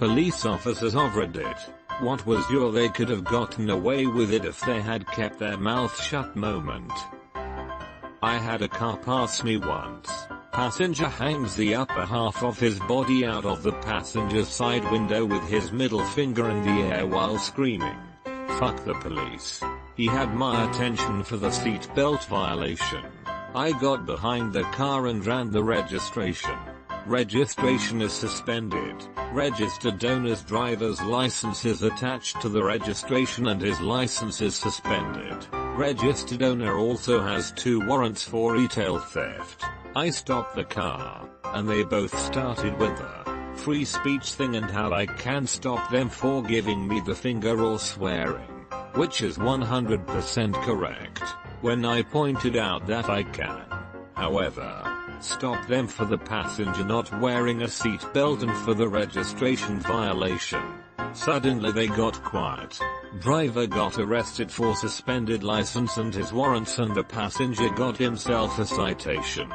Police officers of Reddit, what was your "they could have gotten away with it if they had kept their mouth shut" moment? I had a car pass me once. Passenger hangs the upper half of his body out of the passenger side window with his middle finger in the air while screaming, "Fuck the police." He had my attention for the seatbelt violation. I got behind the car and ran the registration. Registration is suspended. Registered owner's driver's license is attached to the registration and his license is suspended. Registered owner also has 2 warrants for retail theft. I stopped the car, and they both started with the free speech thing and how I can stop them for giving me the finger or swearing, which is 100% correct, when I pointed out that I can, however, stop them for the passenger not wearing a seatbelt and for the registration violation. Suddenly they got quiet. Driver got arrested for suspended license and his warrants, and the passenger got himself a citation.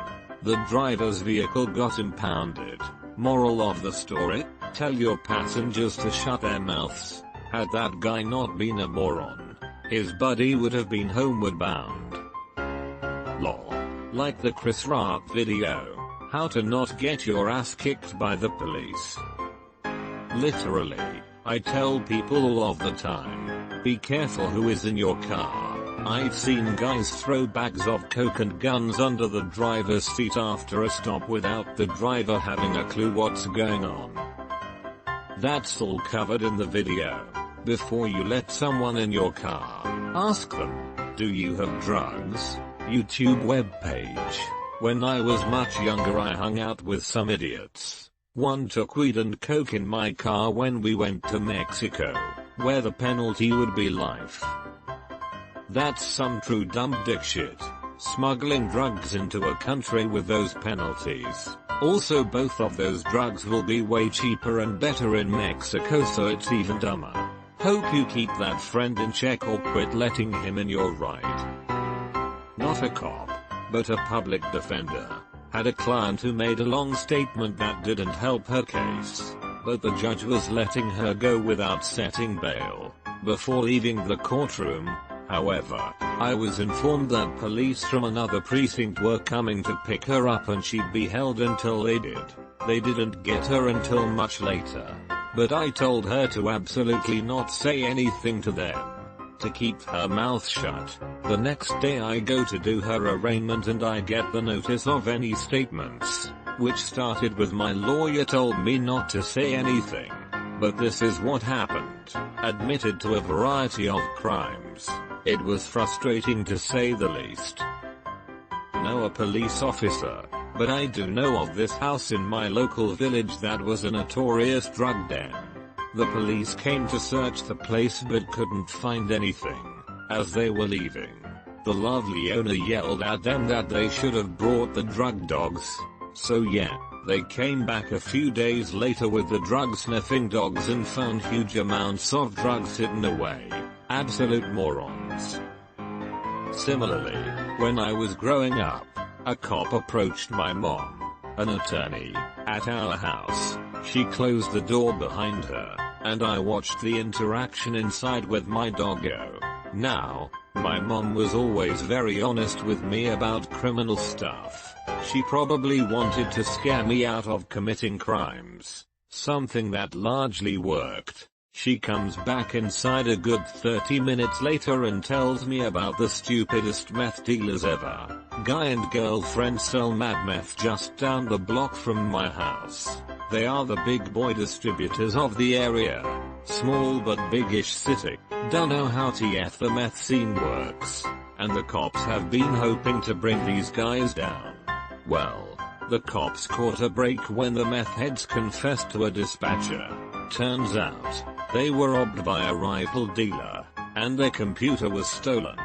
The driver's vehicle got impounded. Moral of the story: tell your passengers to shut their mouths. Had that guy not been a moron, his buddy would have been homeward bound. Lol. Like the Chris Rock video, how to not get your ass kicked by the police. Literally, I tell people all of the time, be careful who is in your car. I've seen guys throw bags of coke and guns under the driver's seat after a stop without the driver having a clue what's going on. That's all covered in the video. Before you let someone in your car, ask them, do you have drugs? YouTube webpage. When I was much younger I hung out with some idiots. One took weed and coke in my car when we went to Mexico, where the penalty would be life. That's some true dumb dick shit. Smuggling drugs into a country with those penalties. Also, both of those drugs will be way cheaper and better in Mexico, so it's even dumber. Hope you keep that friend in check or quit letting him in your ride. Not a cop, but a public defender, had a client who made a long statement that didn't help her case, but the judge was letting her go without setting bail. Before leaving the courtroom, however, I was informed that police from another precinct were coming to pick her up and she'd be held until they did. They didn't get her until much later, but I told her to absolutely not say anything to them, to keep her mouth shut. The next day I go to do her arraignment and I get the notice of any statements, which started with my lawyer told me not to say anything. But this is what happened. Admitted to a variety of crimes. It was frustrating to say the least. Know a police officer, but I do know of this house in my local village that was a notorious drug den. The police came to search the place but couldn't find anything. As they were leaving, the lovely owner yelled at them that they should have brought the drug dogs. So yeah, they came back a few days later with the drug sniffing dogs and found huge amounts of drugs hidden away. Absolute morons. Similarly, when I was growing up, a cop approached my mom, an attorney, at our house. She closed the door behind her, and I watched the interaction inside with my doggo. Now, my mom was always very honest with me about criminal stuff. She probably wanted to scare me out of committing crimes, something that largely worked. She comes back inside a good 30 minutes later and tells me about the stupidest meth dealers ever. Guy and girlfriend sell mad meth just down the block from my house. They are the big boy distributors of the area. Small but biggish city. Don't know how TF the meth scene works, and the cops have been hoping to bring these guys down. Well, the cops caught a break when the meth heads confessed to a dispatcher. Turns out, they were robbed by a rival dealer, and their computer was stolen.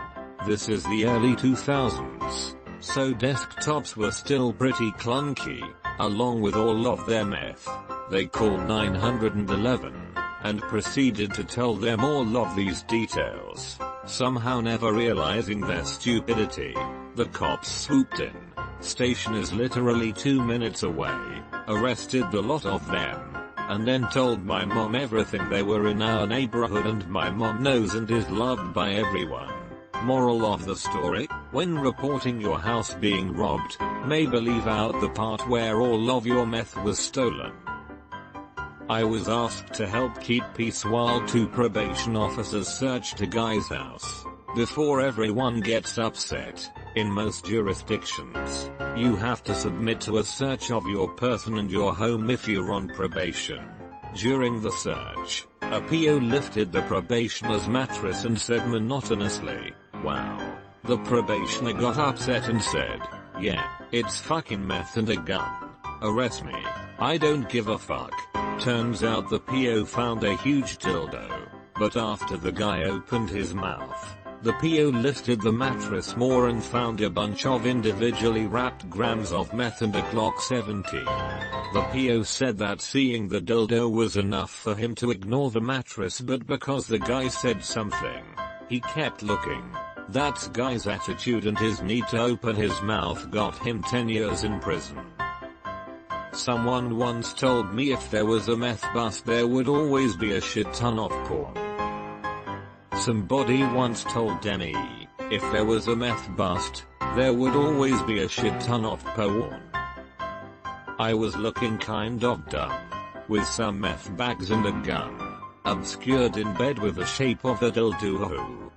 This is the early 2000s, so desktops were still pretty clunky, along with all of their meth. They called 911, and proceeded to tell them all of these details, somehow never realizing their stupidity. The cops swooped in. Station is literally 2 minutes away. Arrested the lot of them. and then told my mom everything. They were in our neighborhood and my mom knows and is loved by everyone. Moral of the story, when reporting your house being robbed, maybe leave out the part where all of your meth was stolen. I was asked to help keep peace while 2 probation officers searched a guy's house. Before everyone gets upset, in most jurisdictions, you have to submit to a search of your person and your home if you're on probation. During the search, a PO lifted the probationer's mattress and said monotonously, "Wow." The probationer got upset and said, "Yeah, it's fucking meth and a gun. Arrest me. I don't give a fuck." Turns out the PO found a huge dildo, but after the guy opened his mouth, the PO lifted the mattress more and found a bunch of individually wrapped grams of meth and a Glock 17. The PO said that seeing the dildo was enough for him to ignore the mattress, but because the guy said something, he kept looking. That guy's attitude and his need to open his mouth got him 10 years in prison. Someone once told me if there was a meth bust there would always be a shit ton of porn. Somebody once told Demi, if there was a meth bust, there would always be a shit ton of porn. I was looking kind of dumb, with some meth bags and a gun, obscured in bed with the shape of a dildo.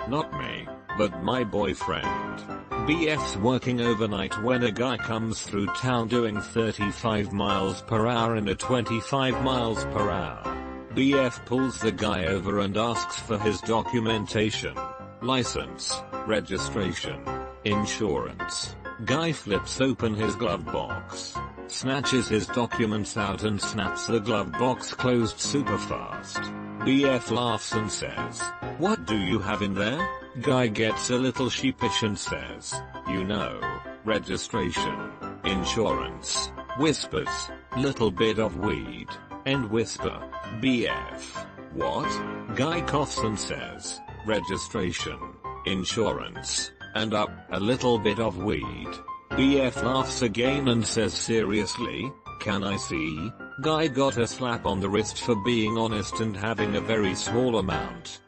Not me, but my boyfriend. BF's working overnight when a guy comes through town doing 35 miles per hour in a 25 miles per hour. BF pulls the guy over and asks for his documentation, license, registration, insurance. Guy flips open his glove box, snatches his documents out and snaps the glove box closed super fast. BF laughs and says, "What do you have in there?" Guy gets a little sheepish and says, "You know, registration, insurance," whispers, "little bit of weed," and whisper, "BF, what?" Guy coughs and says, "Registration, insurance, and a little bit of weed." BF laughs again and says, "Seriously, can I see?" Guy got a slap on the wrist for being honest and having a very small amount.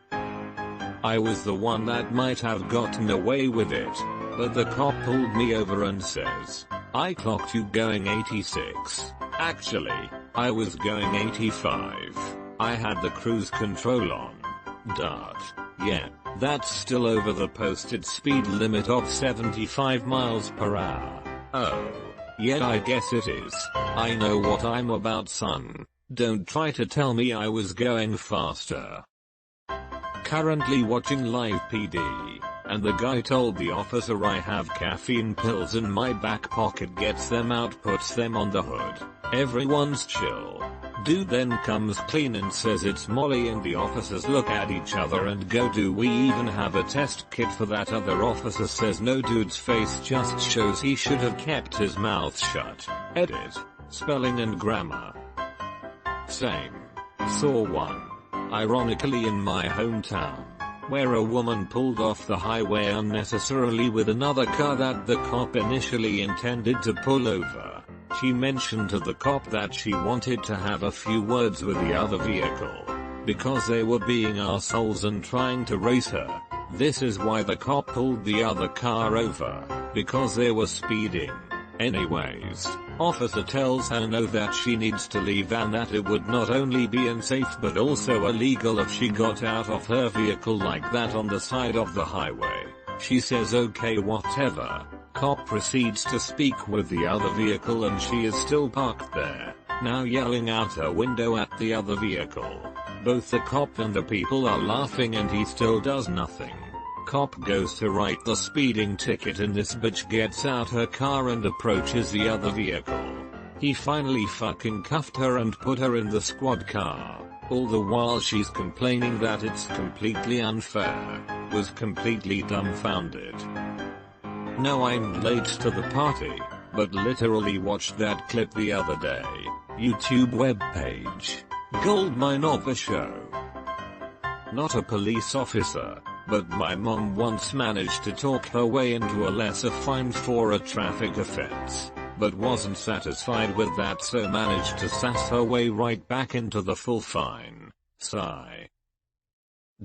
I was the one that might have gotten away with it, but the cop pulled me over and says, "I clocked you going 86. Actually, I was going 85. I had the cruise control on." Dart. Yeah, that's still over the posted speed limit of 75 miles per hour. Oh. Yeah, I guess it is. I know what I'm about, son. Don't try to tell me I was going faster. Currently watching live PD, and the guy told the officer I have caffeine pills in my back pocket, gets them out, puts them on the hood. Everyone's chill. Dude then comes clean and says it's Molly, and the officers look at each other and go, "Do we even have a test kit for that?" Other officer says no. Dude's face just shows he should have kept his mouth shut. Edit. Spelling and grammar. Same. Saw one. Ironically in my hometown, where a woman pulled off the highway unnecessarily with another car that the cop initially intended to pull over. She mentioned to the cop that she wanted to have a few words with the other vehicle, because they were being assholes and trying to race her. This is why the cop pulled the other car over, because they were speeding. Anyways, officer tells her no, that she needs to leave and that it would not only be unsafe but also illegal if she got out of her vehicle like that on the side of the highway. She says okay, whatever. Cop proceeds to speak with the other vehicle and she is still parked there, now yelling out her window at the other vehicle. Both the cop and the people are laughing and he still does nothing. Cop goes to write the speeding ticket and this bitch gets out her car and approaches the other vehicle. He finally fucking cuffed her and put her in the squad car, all the while she's complaining that it's completely unfair, was completely dumbfounded. Now I'm late to the party, but literally watched that clip the other day. YouTube webpage. Goldmine of a show. Not a police officer, but my mom once managed to talk her way into a lesser fine for a traffic offense. but wasn't satisfied with that, so managed to sass her way right back into the full fine. Sigh.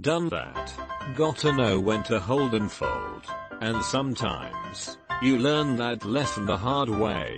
Done that. Got to know when to hold and fold. And sometimes, you learn that lesson the hard way.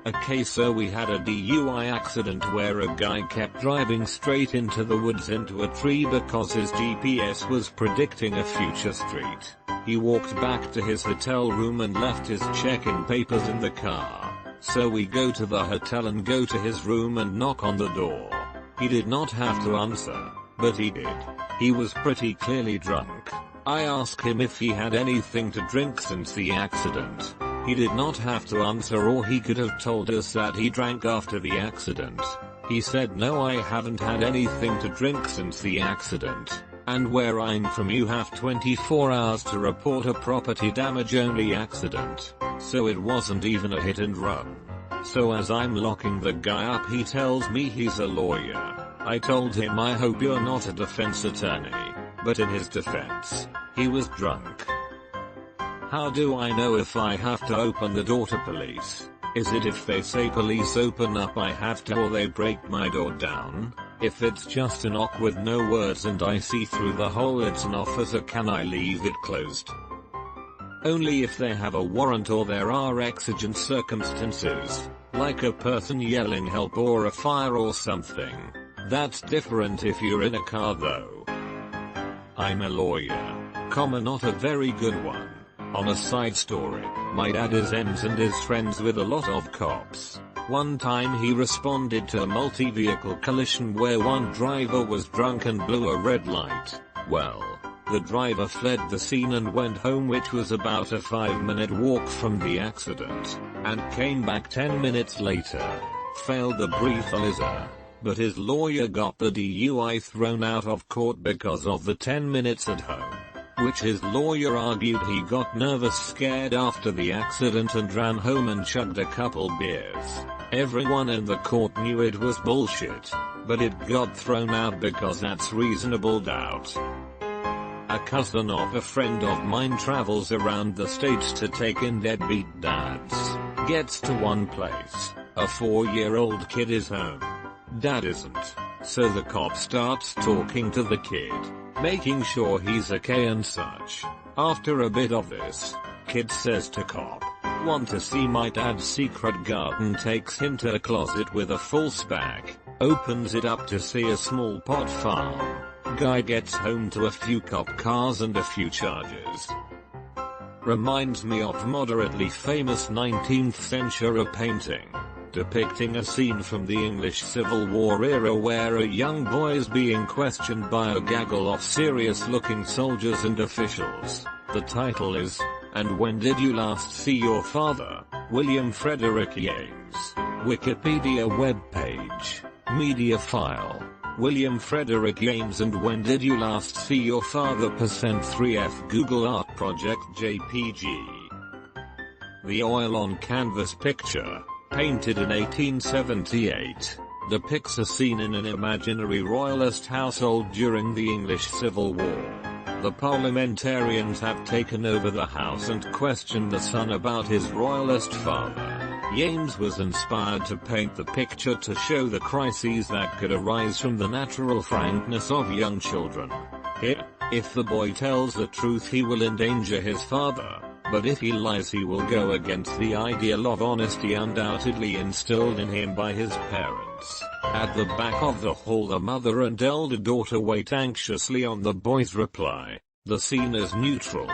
Okay, so we had a DUI accident where a guy kept driving straight into the woods into a tree because his GPS was predicting a future street. He walked back to his hotel room and left his check-in papers in the car. So we go to the hotel and go to his room and knock on the door. He did not have to answer, but he did. He was pretty clearly drunk. I asked him if he had anything to drink since the accident. He did not have to answer, or he could have told us that he drank after the accident. He said, "No, I haven't had anything to drink since the accident. And where I'm from, you have 24 hours to report a property damage only accident. So it wasn't even a hit and run." So as I'm locking the guy up, he tells me he's a lawyer. I told him I hope you're not a defense attorney. But in his defense, he was drunk. How do I know if I have to open the door to police? Is it if they say police open up I have to, or they break my door down? If it's just a knock with no words and I see through the hole it's an officer, can I leave it closed? Only if they have a warrant or there are exigent circumstances, like a person yelling help or a fire or something. That's different if you're in a car though. I'm a lawyer, not a very good one. On a side story, my dad is EMS and is friends with a lot of cops. One time he responded to a multi-vehicle collision where one driver was drunk and blew a red light. Well, the driver fled the scene and went home, which was about a 5-minute walk from the accident, and came back 10 minutes later. Failed the breathalyzer, but his lawyer got the DUI thrown out of court because of the 10 minutes at home. Which his lawyer argued he got nervous, scared after the accident and ran home and chugged a couple beers. Everyone in the court knew it was bullshit, but it got thrown out because that's reasonable doubt. A cousin of a friend of mine travels around the states to take in deadbeat dads. Gets to one place, a 4-year-old kid is home. Dad isn't, so the cop starts talking to the kid, making sure he's okay and such. After a bit of this, kid says to cop, "Want to see my dad's secret garden?" Takes him to a closet with a full spag, opens it up to see a small pot farm. Guy gets home to a few cop cars and a few chargers. Reminds me of moderately famous 19th century painting, depicting a scene from the English Civil War era where a young boy is being questioned by a gaggle of serious-looking soldiers and officials. The title is, "And When Did You Last See Your Father?" William Frederick James. Wikipedia webpage. Media file. William Frederick James and When Did You Last See Your Father %3F Google Art Project JPG. The oil on canvas picture, painted in 1878, depicts a scene in an imaginary royalist household during the English Civil War. The parliamentarians have taken over the house and questioned the son about his royalist father. James was inspired to paint the picture to show the crises that could arise from the natural frankness of young children. Here, if the boy tells the truth he will endanger his father, but if he lies he will go against the ideal of honesty undoubtedly instilled in him by his parents. At the back of the hall the mother and elder daughter wait anxiously on the boy's reply. The scene is neutral,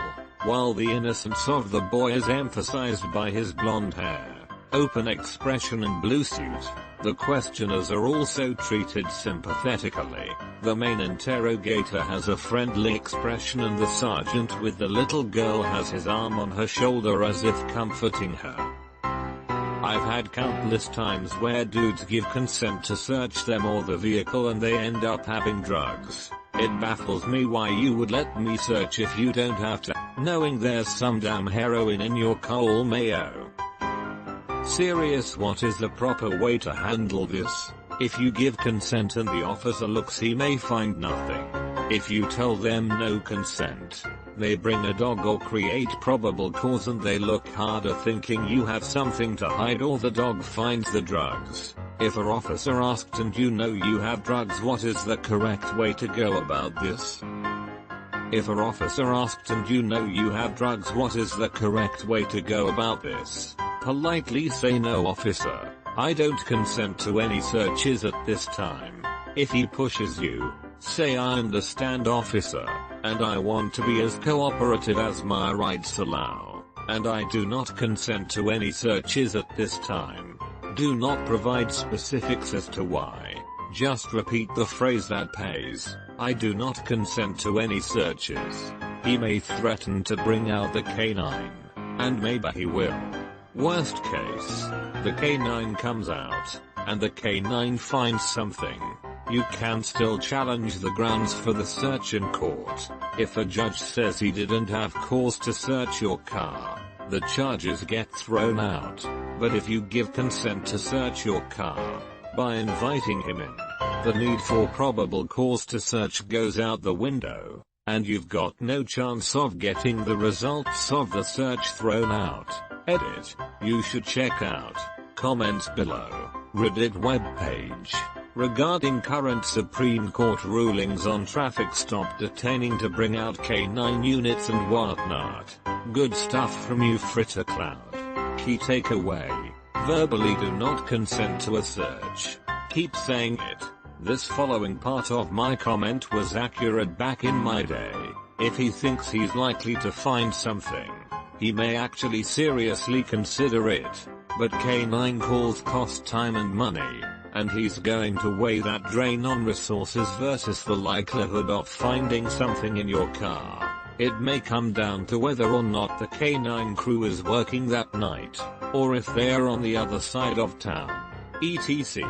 while the innocence of the boy is emphasized by his blonde hair, open expression and blue suit. The questioners are also treated sympathetically. The main interrogator has a friendly expression and the sergeant with the little girl has his arm on her shoulder as if comforting her. I've had countless times where dudes give consent to search them or the vehicle and they end up having drugs. It baffles me why you would let me search if you don't have to, knowing there's some damn heroin in your coal mayo. Serious, what is the proper way to handle this? If you give consent and the officer looks, he may find nothing. If you tell them no consent, They bring a dog or create probable cause and they look harder thinking you have something to hide, or the dog finds the drugs. If an officer asked and you know you have drugs, what is the correct way to go about this? If an officer asked and you know you have drugs, what is the correct way to go about this? Politely say, "No officer, I don't consent to any searches at this time." If he pushes you, say, "I understand officer, and I want to be as cooperative as my rights allow, and I do not consent to any searches at this time." Do not provide specifics as to why. Just repeat the phrase that pays, "I do not consent to any searches." He may threaten to bring out the canine, and maybe he will. Worst case, the canine comes out, and the canine finds something. You can still challenge the grounds for the search in court. If a judge says he didn't have cause to search your car, the charges get thrown out. But if you give consent to search your car by inviting him in, the need for probable cause to search goes out the window, and you've got no chance of getting the results of the search thrown out. Edit. You should check out comments below Reddit webpage regarding current Supreme Court rulings on traffic stop detaining to bring out K9 units and whatnot. Good stuff from you, Fritter Cloud. Key takeaway: verbally do not consent to a search. Keep saying it. This following part of my comment was accurate back in my day. If he thinks he's likely to find something, he may actually seriously consider it. But K9 calls cost time and money, and he's going to weigh that drain on resources versus the likelihood of finding something in your car. It may come down to whether or not the K9 crew is working that night, or if they're on the other side of town, etc.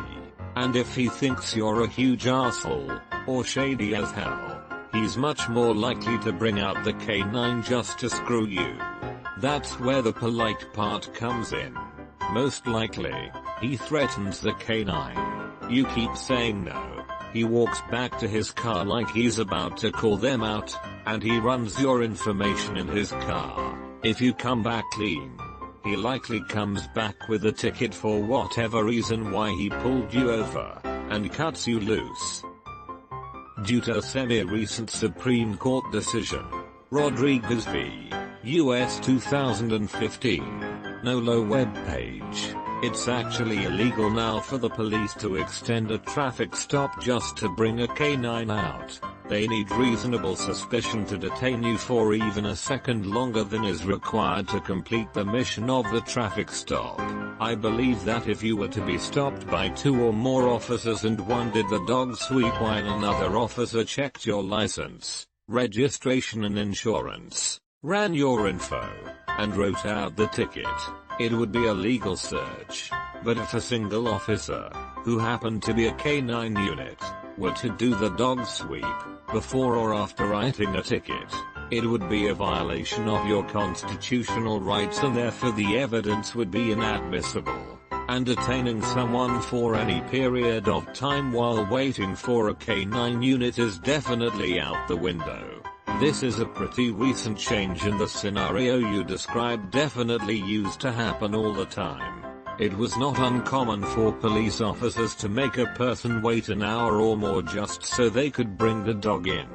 And if he thinks you're a huge asshole, or shady as hell, he's much more likely to bring out the K9 just to screw you. That's where the polite part comes in. Most likely, he threatens the K9. You keep saying no. He walks back to his car like he's about to call them out, and he runs your information in his car. If you come back clean, he likely comes back with a ticket for whatever reason why he pulled you over, and cuts you loose. Due to a semi-recent Supreme Court decision, Rodriguez v. US 2015, NOLO webpage, it's actually illegal now for the police to extend a traffic stop just to bring a K9 out. They need reasonable suspicion to detain you for even a second longer than is required to complete the mission of the traffic stop. I believe that if you were to be stopped by 2 or more officers and one did the dog sweep while another officer checked your license, registration and insurance, ran your info, and wrote out the ticket, it would be a legal search. But if a single officer, who happened to be a K9 unit, were to do the dog sweep, before or after writing a ticket, it would be a violation of your constitutional rights and therefore the evidence would be inadmissible. And detaining someone for any period of time while waiting for a K9 unit is definitely out the window. This is a pretty recent change, and the scenario you described definitely used to happen all the time. It was not uncommon for police officers to make a person wait an hour or more just so they could bring the dog in.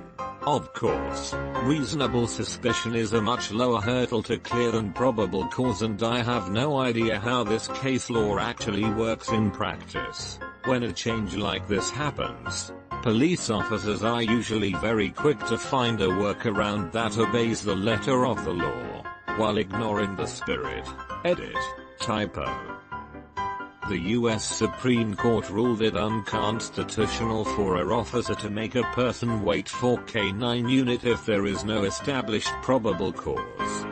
Of course, reasonable suspicion is a much lower hurdle to clear than probable cause, and I have no idea how this case law actually works in practice. When a change like this happens, police officers are usually very quick to find a workaround that obeys the letter of the law, while ignoring the spirit. Edit. Typo. The US Supreme Court ruled it unconstitutional for an officer to make a person wait for K9 unit if there is no established probable cause.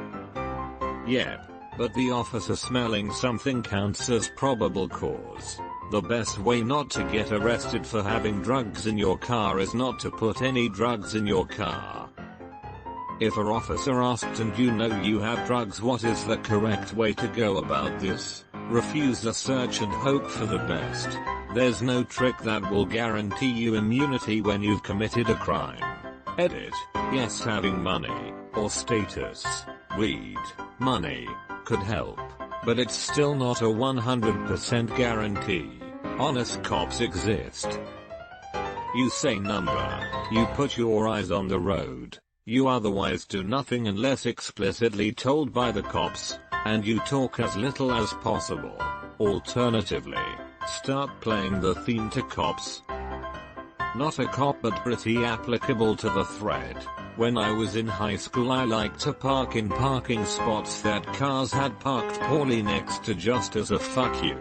Yep, but the officer smelling something counts as probable cause. The best way not to get arrested for having drugs in your car is not to put any drugs in your car. If an officer asked and you know you have drugs, what is the correct way to go about this? Refuse the search and hope for the best. There's no trick that will guarantee you immunity when you've committed a crime. Edit. Yes, having money, or status. Weed, money, could help, but it's still not a 100% guarantee. Honest cops exist. You say number, you put your eyes on the road, you otherwise do nothing unless explicitly told by the cops, and you talk as little as possible. Alternatively, start playing the theme to cops. Not a cop but pretty applicable to the thread. When I was in high school I liked to park in parking spots that cars had parked poorly next to just as a fuck you.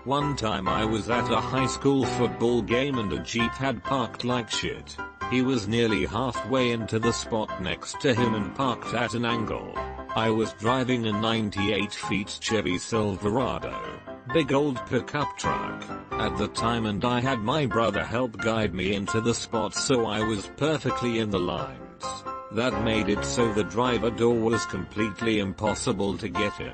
One time I was at a high school football game and a Jeep had parked like shit. He was nearly halfway into the spot next to him and parked at an angle. I was driving a 98 feet Chevy Silverado, big old pickup truck, at the time, and I had my brother help guide me into the spot so I was perfectly in the lines. That made it so the driver door was completely impossible to get in.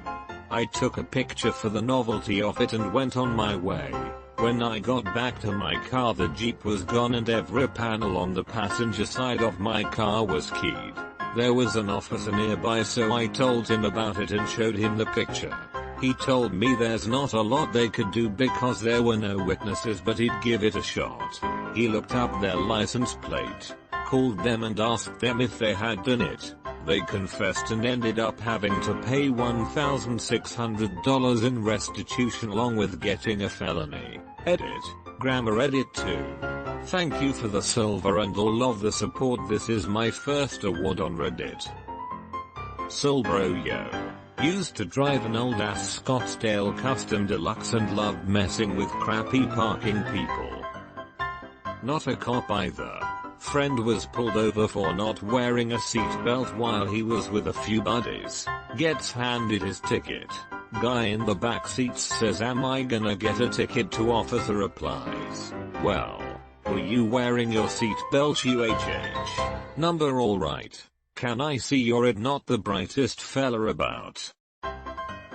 I took a picture for the novelty of it and went on my way. When I got back to my car the Jeep was gone and every panel on the passenger side of my car was keyed. There was an officer nearby so I told him about it and showed him the picture. He told me there's not a lot they could do because there were no witnesses but he'd give it a shot. He looked up their license plate, called them and asked them if they had done it. They confessed and ended up having to pay $1,600 in restitution along with getting a felony. Edit. Grammar edit 2. Thank you for the silver and all of the support. This is my first award on Reddit. Silbro yo. Used to drive an old ass Scottsdale Custom Deluxe and loved messing with crappy parking people. Not a cop either. Friend was pulled over for not wearing a seatbelt while he was with a few buddies. Gets handed his ticket. Guy in the back seat says, "Am I gonna get a ticket?" To officer replies, "Well, were you wearing your seatbelt, you HH? Number alright. Can I see your ID? Not the brightest fella about."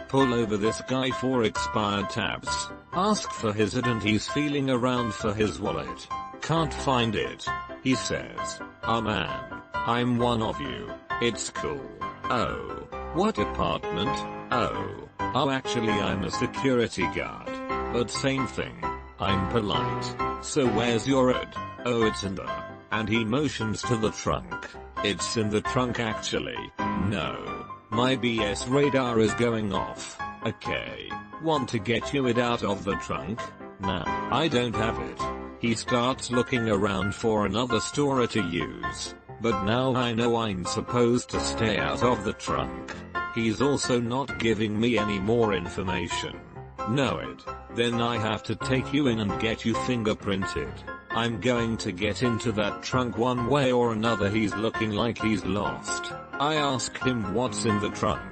Pull over this guy for expired tabs. Ask for his ID and he's feeling around for his wallet. Can't find it. He says, man, I'm one of you. It's cool. Oh, what department? Oh, actually I'm a security guard. But same thing. I'm polite. So where's your ID? Oh, it's in the. And he motions to the trunk. It's in the trunk actually. No. My BS radar is going off. Okay. Want to get you it out of the trunk? Nah, I don't have it. He starts looking around for another store to use. But now I know I'm supposed to stay out of the trunk. He's also not giving me any more information. Know it. Then I have to take you in and get you fingerprinted. I'm going to get into that trunk one way or another. He's looking like he's lost. I ask him what's in the trunk.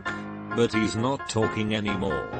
But he's not talking anymore.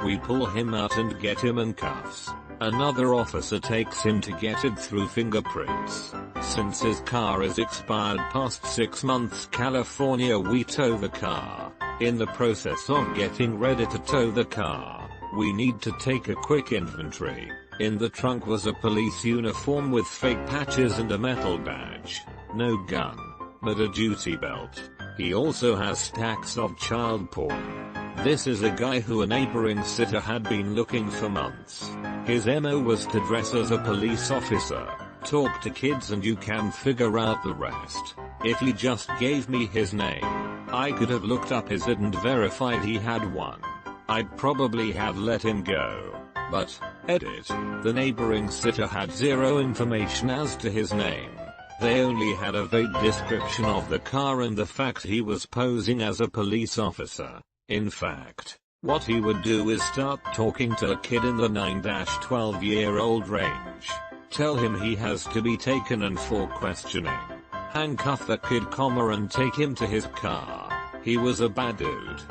We pull him out and get him in cuffs. Another officer takes him to get it through fingerprints. Since his car is expired past 6 months, California, we tow the car. In the process of getting ready to tow the car, we need to take a quick inventory. In the trunk was a police uniform with fake patches and a metal badge. No gun, but a duty belt. He also has stacks of child porn. This is a guy who a neighboring sitter had been looking for months. His MO was to dress as a police officer, talk to kids, and you can figure out the rest. If he just gave me his name, I could have looked up his ID and verified he had one. I'd probably have let him go. But, edit, the neighboring sitter had zero information as to his name. They only had a vague description of the car and the fact he was posing as a police officer. In fact, what he would do is start talking to a kid in the 9-12-year-old range. Tell him he has to be taken in for questioning. Handcuff the kid, and take him to his car. He was a bad dude.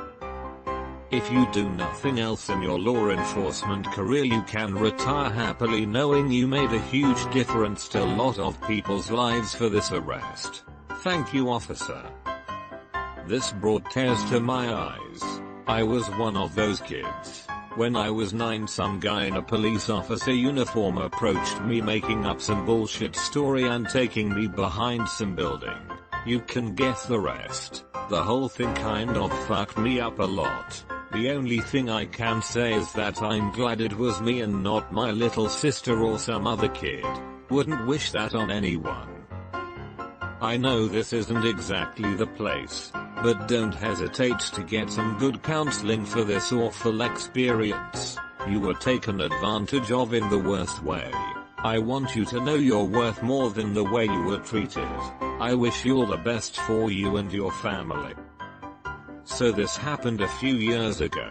If you do nothing else in your law enforcement career, you can retire happily knowing you made a huge difference to a lot of people's lives for this arrest. Thank you, officer. This brought tears to my eyes. I was one of those kids. When I was 9, some guy in a police officer uniform approached me making up some bullshit story and taking me behind some building. You can guess the rest. The whole thing kind of fucked me up a lot. The only thing I can say is that I'm glad it was me and not my little sister or some other kid. Wouldn't wish that on anyone. I know this isn't exactly the place, but don't hesitate to get some good counseling for this awful experience. You were taken advantage of in the worst way. I want you to know you're worth more than the way you were treated. I wish you all the best for you and your family. So this happened a few years ago.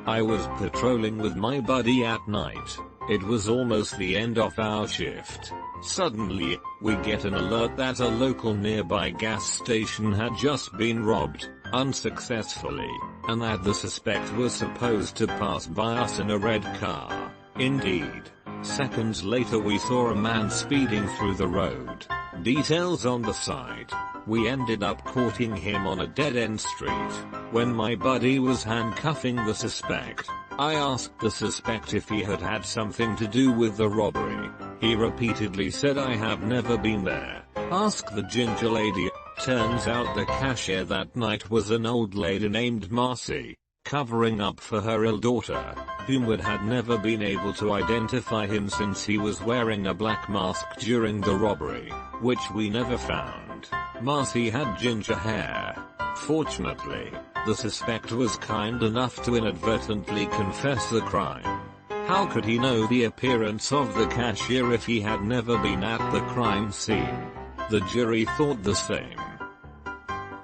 I was patrolling with my buddy at night. It was almost the end of our shift. Suddenly, we get an alert that a local nearby gas station had just been robbed, unsuccessfully, and that the suspect was supposed to pass by us in a red car. Indeed. Seconds later we saw a man speeding through the road. Details on the side. We ended up courting him on a dead-end street. When my buddy was handcuffing the suspect, I asked the suspect if he had had something to do with the robbery. He repeatedly said, "I have never been there. Ask the ginger lady." Turns out the cashier that night was an old lady named Marcy, covering up for her ill daughter, whom had never been able to identify him since he was wearing a black mask during the robbery, which we never found. Marcy had ginger hair. Fortunately, the suspect was kind enough to inadvertently confess the crime. How could he know the appearance of the cashier if he had never been at the crime scene? The jury thought the same.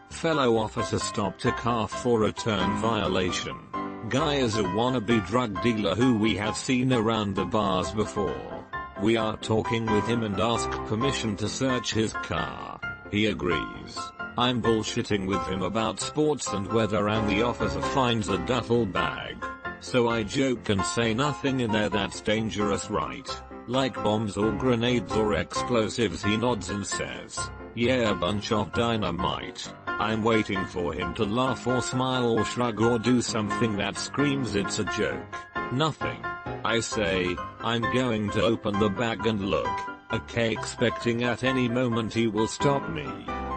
Fellow officer stopped a car for a turn violation. Guy is a wannabe drug dealer who we have seen around the bars before. We are talking with him and ask permission to search his car. He agrees. I'm bullshitting with him about sports and weather, and the officer finds a duffel bag. So I joke and say, "Nothing in there that's dangerous, right? Like bombs or grenades or explosives." He nods and says, "Yeah, a bunch of dynamite." I'm waiting for him to laugh or smile or shrug or do something that screams it's a joke. Nothing. I say, "I'm going to open the bag and look." Okay, expecting at any moment he will stop me.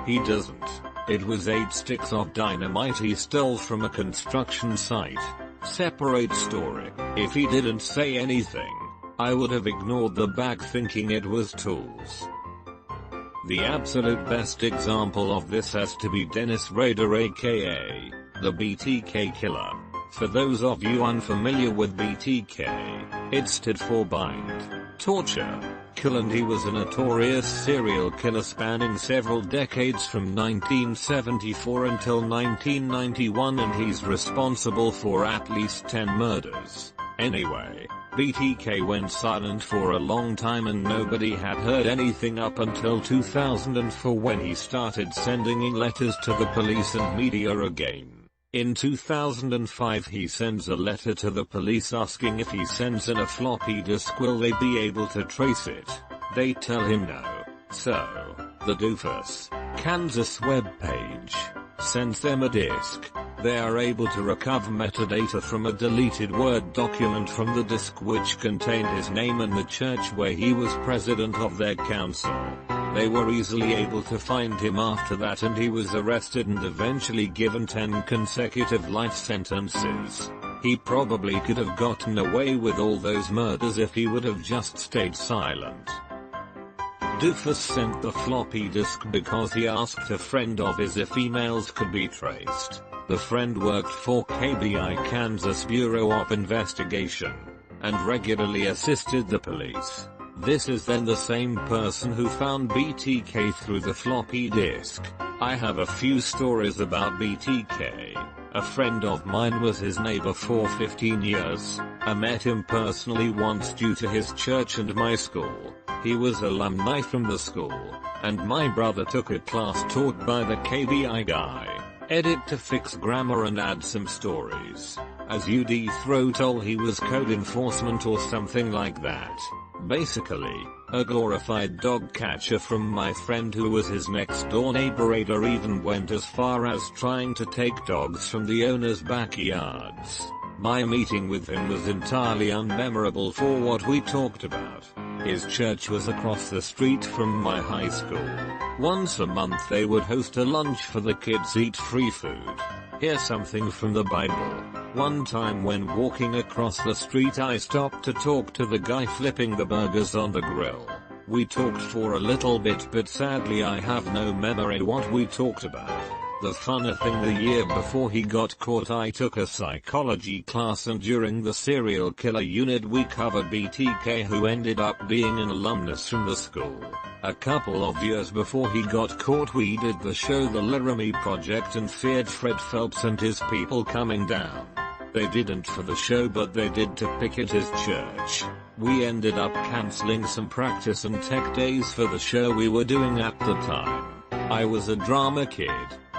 He doesn't. It was 8 sticks of dynamite he stole from a construction site. Separate story. If he didn't say anything, I would have ignored the bag thinking it was tools. The absolute best example of this has to be Dennis Rader, aka the BTK killer. For those of you unfamiliar with BTK, it stood for bind, torture, kill, and he was a notorious serial killer spanning several decades from 1974 until 1991, and he's responsible for at least 10 murders. Anyway, BTK went silent for a long time and nobody had heard anything up until 2004, when he started sending in letters to the police and media again. In 2005 he sends a letter to the police asking if he sends in a floppy disk will they be able to trace it. They tell him no. So, the doofus, Kansas webpage, sends them a disk. They are able to recover metadata from a deleted Word document from the disk which contained his name and the church where he was president of their council. They were easily able to find him after that, and he was arrested and eventually given 10 consecutive life sentences. He probably could have gotten away with all those murders if he would have just stayed silent. Doofus sent the floppy disk because he asked a friend of his if emails could be traced. The friend worked for KBI Kansas Bureau of Investigation and regularly assisted the police. This is then the same person who found BTK through the floppy disk. I have a few stories about BTK. A friend of mine was his neighbor for 15 years. I met him personally once due to his church and my school. He was alumni from the school, and my brother took a class taught by the KBI guy. Edit to fix grammar and add some stories. As UD Throttle, he was code enforcement or something like that. Basically, a glorified dog catcher from my friend who was his next door neighbor. Rader even went as far as trying to take dogs from the owner's backyards. My meeting with him was entirely unmemorable for what we talked about. His church was across the street from my high school. Once a month they would host a lunch for the kids, eat free food. Here's something from the Bible. One time when walking across the street I stopped to talk to the guy flipping the burgers on the grill. We talked for a little bit, but sadly I have no memory what we talked about. The funny thing, the year before he got caught I took a psychology class, and during the serial killer unit we covered BTK, who ended up being an alumnus from the school. A couple of years before he got caught we did the show The Laramie Project and feared Fred Phelps and his people coming down. They didn't for the show, but they did to picket his church. We ended up cancelling some practice and tech days for the show we were doing at the time. I was a drama kid.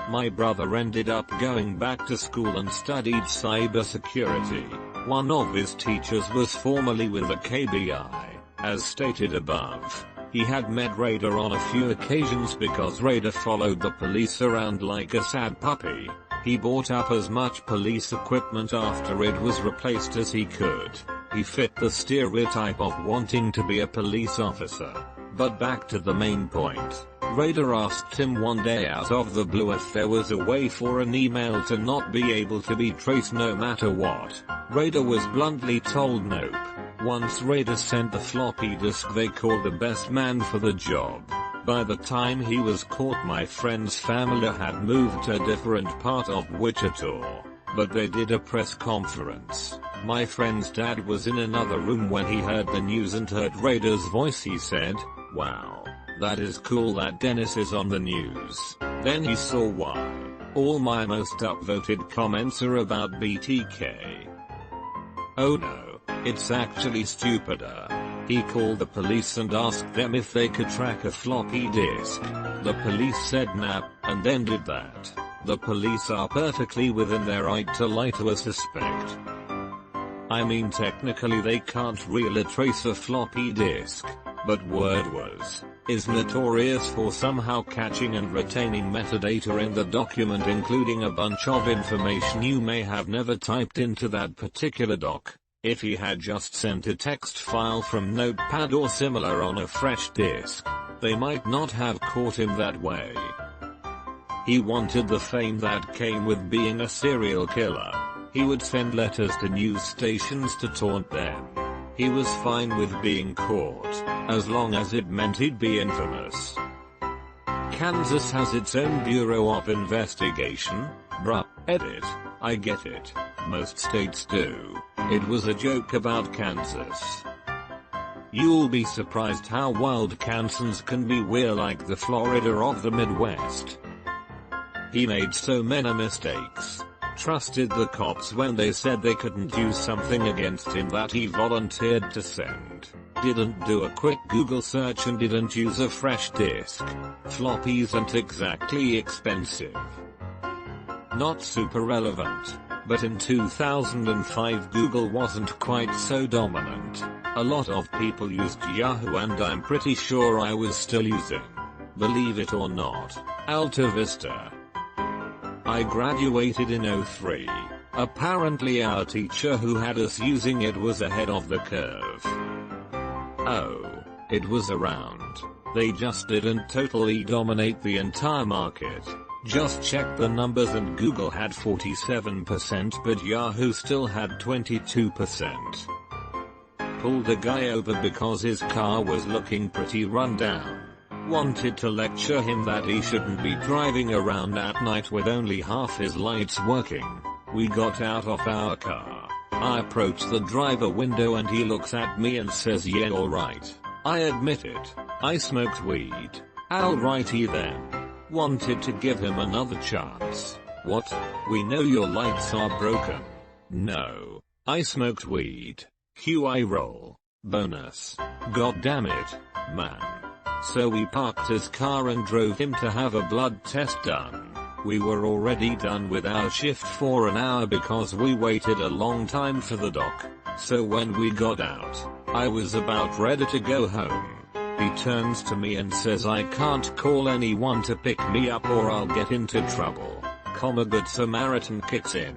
My brother ended up going back to school and studied cybersecurity. One of his teachers was formerly with the KBI. As stated above, he had met Raider on a few occasions because Raider followed the police around like a sad puppy. He bought up as much police equipment after it was replaced as he could. He fit the stereotype of wanting to be a police officer. But back to the main point. Raider asked him one day out of the blue if there was a way for an email to not be able to be traced no matter what. Raider was bluntly told nope. Once Raider sent the floppy disk they called the best man for the job. By the time he was caught my friend's family had moved to a different part of Wichita. But they did a press conference. My friend's dad was in another room when he heard the news and heard Raider's voice. He said, "Wow, that is cool that Dennis is on the news." Then he saw why. All my most upvoted comments are about BTK. Oh no, it's actually stupider. He called the police and asked them if they could track a floppy disk. The police said nah, and then did that. The police are perfectly within their right to lie to a suspect. I mean, technically they can't really trace a floppy disk, but WordWars is notorious for somehow catching and retaining metadata in the document, including a bunch of information you may have never typed into that particular doc. If he had just sent a text file from Notepad or similar on a fresh disk, they might not have caught him that way. He wanted the fame that came with being a serial killer. He would send letters to news stations to taunt them. He was fine with being caught, as long as it meant he'd be infamous. Kansas has its own Bureau of Investigation, bruh, edit. I get it. Most states do. It was a joke about Kansas. You'll be surprised how wild Kansans can be. We're like the Florida of the Midwest. He made so many mistakes. Trusted the cops when they said they couldn't do something against him that he volunteered to send. Didn't do a quick Google search and didn't use a fresh disk. Floppies aren't exactly expensive. Not super relevant, but in 2005 Google wasn't quite so dominant. A lot of people used Yahoo, and I'm pretty sure I was still using, believe it or not, Alta Vista. I graduated in '03. Apparently our teacher who had us using it was ahead of the curve. Oh, it was around. They just didn't totally dominate the entire market. Just check the numbers and Google had 47%, but Yahoo still had 22%. Pulled a guy over because his car was looking pretty run down. Wanted to lecture him that he shouldn't be driving around at night with only half his lights working. We got out of our car. I approach the driver window and he looks at me and says, "Yeah, alright." I admit it. I smoked weed. Alrighty then. Wanted to give him another chance. What? We know your lights are broken. No. I smoked weed. QI roll. Bonus. God damn it, man. So we parked his car and drove him to have a blood test done. We were already done with our shift for an hour because we waited a long time for the doc. So when we got out, I was about ready to go home. He turns to me and says I can't call anyone to pick me up or I'll get into trouble. Good Samaritan kicks in.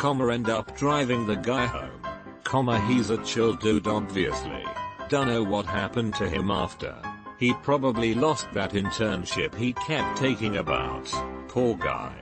End up driving the guy home. He's a chill dude obviously. Dunno what happened to him after. He probably lost that internship he kept taking about. Poor guy.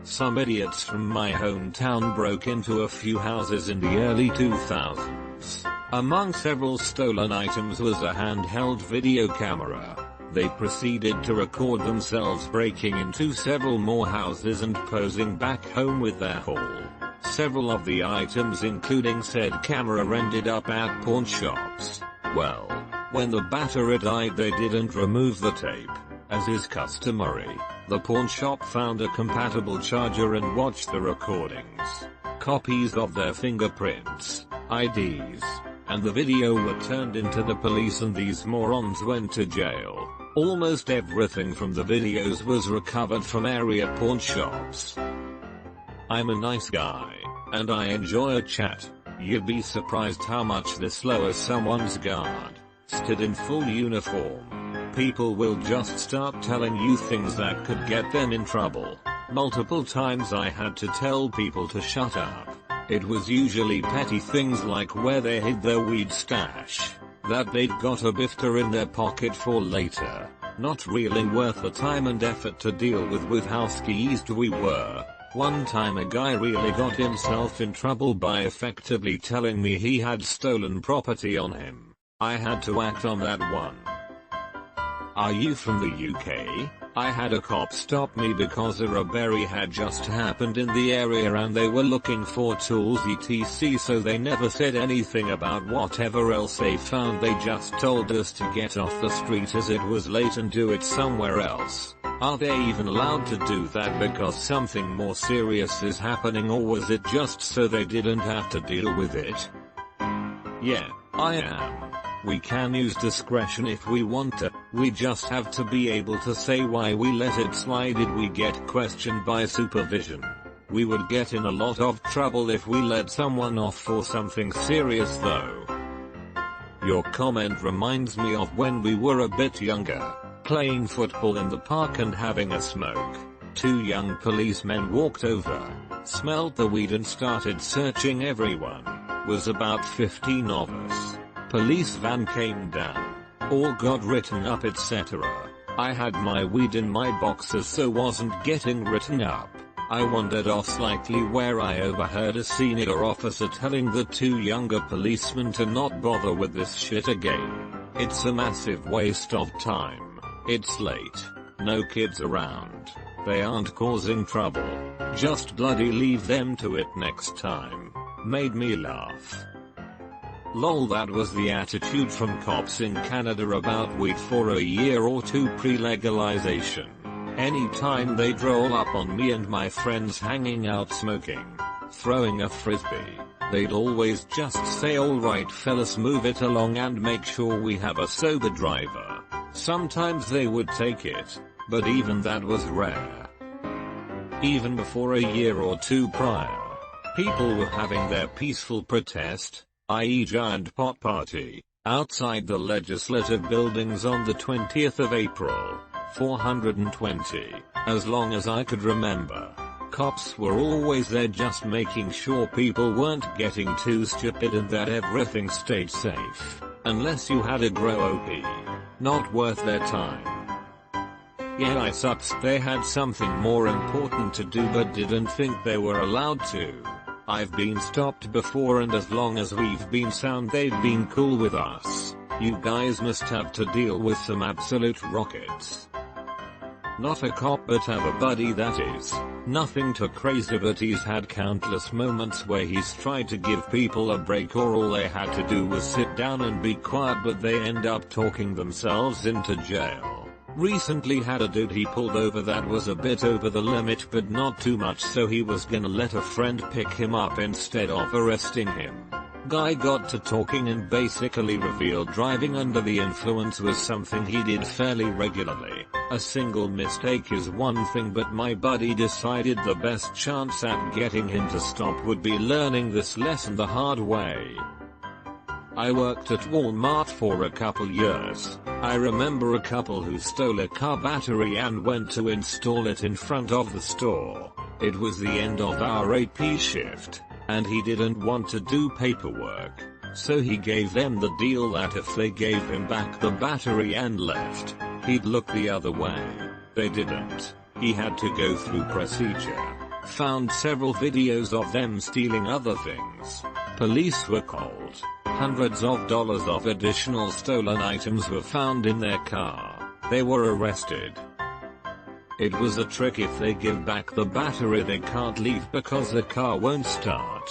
Some idiots from my hometown broke into a few houses in the early 2000s. Among several stolen items was a handheld video camera. They proceeded to record themselves breaking into several more houses and posing back home with their haul. Several of the items, including said camera, ended up at pawn shops. Well, when the battery died, they didn't remove the tape. As is customary, the pawn shop found a compatible charger and watched the recordings. Copies of their fingerprints, IDs, and the video were turned into the police, and these morons went to jail. Almost everything from the videos was recovered from area pawn shops. I'm a nice guy, and I enjoy a chat. You'd be surprised how much this lowers someone's guard. Stood in full uniform. People will just start telling you things that could get them in trouble. Multiple times I had to tell people to shut up. It was usually petty things like where they hid their weed stash, that they'd got a bifter in their pocket for later. Not really worth the time and effort to deal with how skeezed we were. One time a guy really got himself in trouble by effectively telling me he had stolen property on him. I had to act on that one. Are you from the UK? I had a cop stop me because a robbery had just happened in the area and they were looking for tools etc, so they never said anything about whatever else they found. They just told us to get off the street as it was late and do it somewhere else. Are they even allowed to do that because something more serious is happening, or was it just so they didn't have to deal with it? Yeah, I am. We can use discretion if we want to, we just have to be able to say why we let it slide. Did we get questioned by supervision? We would get in a lot of trouble if we let someone off for something serious though. Your comment reminds me of when we were a bit younger, playing football in the park and having a smoke. Two young policemen walked over, smelled the weed and started searching everyone. Was about 15 of us. Police van came down. All got written up etc. I had my weed in my boxers so wasn't getting written up. I wandered off slightly where I overheard a senior officer telling the two younger policemen to not bother with this shit again. It's a massive waste of time. It's late. No kids around. They aren't causing trouble. Just bloody leave them to it next time. Made me laugh. Lol, that was the attitude from cops in Canada about weed for a year or two pre-legalization. Anytime they'd roll up on me and my friends hanging out smoking, throwing a frisbee, they'd always just say, "Alright fellas, move it along and make sure we have a sober driver." Sometimes they would take it, but even that was rare. Even before a year or two prior, people were having their peaceful protest, i.e. giant pot party, outside the legislative buildings on the 20th of April, 420, as long as I could remember. Cops were always there just making sure people weren't getting too stupid and that everything stayed safe. Unless you had a grow OP. Not worth their time. Yeah, I sucks they had something more important to do but didn't think they were allowed to. I've been stopped before and as long as we've been sound they've been cool with us. You guys must have to deal with some absolute rockets. Not a cop but have a buddy that is. Nothing too crazy but he's had countless moments where he's tried to give people a break or all they had to do was sit down and be quiet but they end up talking themselves into jail. Recently had a dude he pulled over that was a bit over the limit but not too much, so he was gonna let a friend pick him up instead of arresting him. Guy got to talking and basically revealed driving under the influence was something he did fairly regularly. A single mistake is one thing but my buddy decided the best chance at getting him to stop would be learning this lesson the hard way. I worked at Walmart for a couple years. I remember a couple who stole a car battery and went to install it in front of the store. It was the end of our AP shift, and he didn't want to do paperwork. So he gave them the deal that if they gave him back the battery and left, he'd look the other way. They didn't. He had to go through procedure. Found several videos of them stealing other things. Police were called. Hundreds of dollars of additional stolen items were found in their car. They were arrested. It was a trick. If they give back the battery, they can't leave because the car won't start.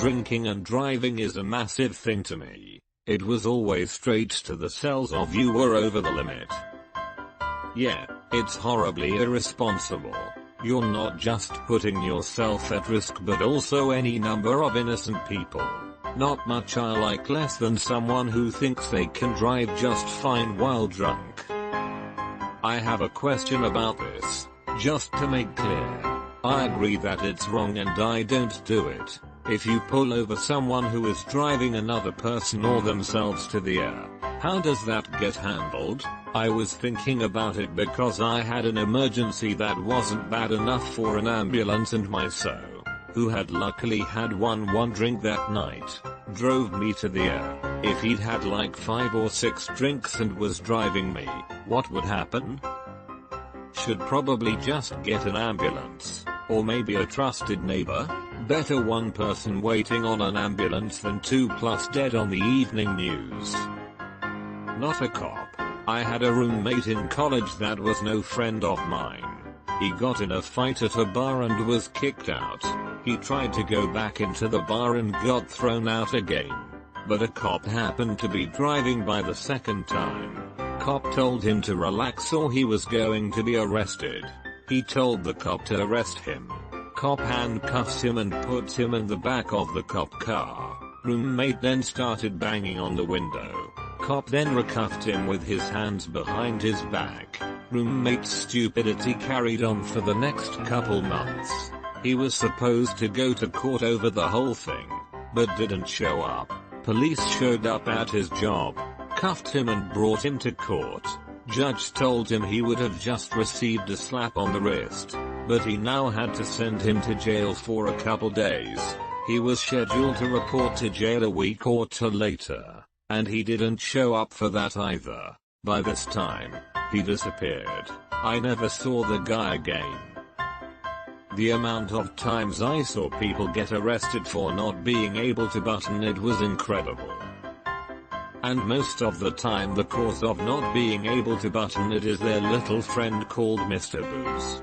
Drinking and driving is a massive thing to me. It was always straight to the cells of you were over the limit. Yeah, it's horribly irresponsible. You're not just putting yourself at risk but also any number of innocent people. Not much I like less than someone who thinks they can drive just fine while drunk. I have a question about this. Just to make clear, I agree that it's wrong and I don't do it. If you pull over someone who is driving another person or themselves to the air, how does that get handled? I was thinking about it because I had an emergency that wasn't bad enough for an ambulance, and my who had luckily had one drink that night, drove me to the air. If he'd had like 5 or 6 drinks and was driving me, what would happen? Should probably just get an ambulance, or maybe a trusted neighbor. Better one person waiting on an ambulance than 2+ dead on the evening news. Not a cop. I had a roommate in college that was no friend of mine. He got in a fight at a bar and was kicked out. He tried to go back into the bar and got thrown out again. But a cop happened to be driving by the second time. Cop told him to relax or he was going to be arrested. He told the cop to arrest him. Cop handcuffs him and puts him in the back of the cop car. Roommate then started banging on the window. Cop then recuffed him with his hands behind his back. Roommate's stupidity carried on for the next couple months. He was supposed to go to court over the whole thing, but didn't show up. Police showed up at his job, cuffed him and brought him to court. Judge told him he would have just received a slap on the wrist, but he now had to send him to jail for a couple days. He was scheduled to report to jail a week or two later, and he didn't show up for that either. By this time, he disappeared. I never saw the guy again. The amount of times I saw people get arrested for not being able to button it was incredible. And most of the time the cause of not being able to button it is their little friend called Mr. Booze.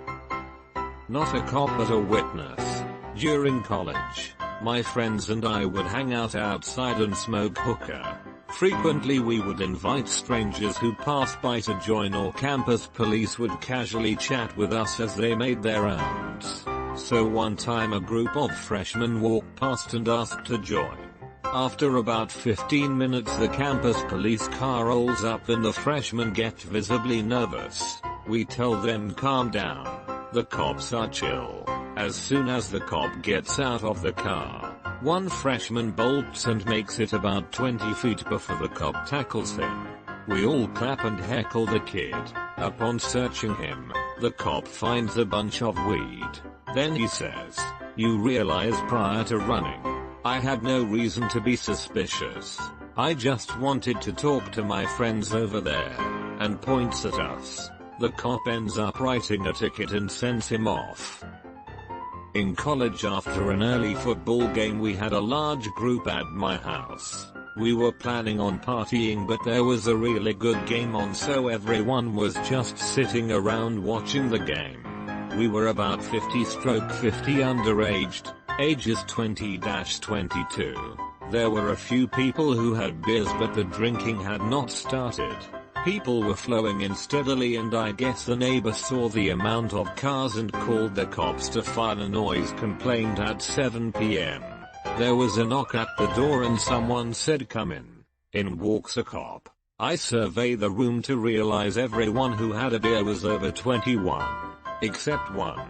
Not a cop but a witness. During college, my friends and I would hang out outside and smoke hookah. Frequently we would invite strangers who passed by to join, or campus police would casually chat with us as they made their rounds. So one time a group of freshmen walked past and asked to join. After about 15 minutes the campus police car rolls up and the freshmen get visibly nervous. We tell them calm down. The cops are chill. As soon as the cop gets out of the car, one freshman bolts and makes it about 20 feet before the cop tackles him. We all clap and heckle the kid. Upon searching him, the cop finds a bunch of weed. Then he says, "You realize prior to running, I had no reason to be suspicious. I just wanted to talk to my friends over there," and points at us. The cop ends up writing a ticket and sends him off. In college, after an early football game, we had a large group at my house. We were planning on partying, but there was a really good game on, so everyone was just sitting around watching the game. We were about 50/50 underaged, ages 20-22. There were a few people who had beers, but the drinking had not started. People were flowing in steadily, and I guess the neighbor saw the amount of cars and called the cops to file a noise complaint at 7 p.m. There was a knock at the door and someone said, "Come in." In walks a cop. I survey the room to realize everyone who had a beer was over 21. Except one.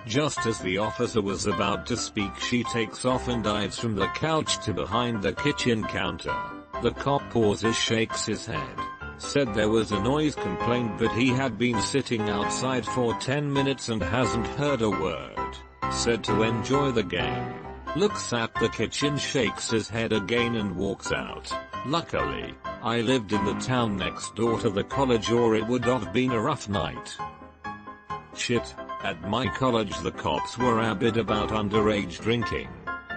Just as the officer was about to speak, she takes off and dives from the couch to behind the kitchen counter. The cop pauses, shakes his head. Said there was a noise complaint, but he had been sitting outside for 10 minutes and hasn't heard a word. Said to enjoy the game. looks at the kitchen, shakes his head again and walks out. Luckily, I lived in the town next door to the college or it would have been a rough night. Shit, at my college the cops were avid about underage drinking.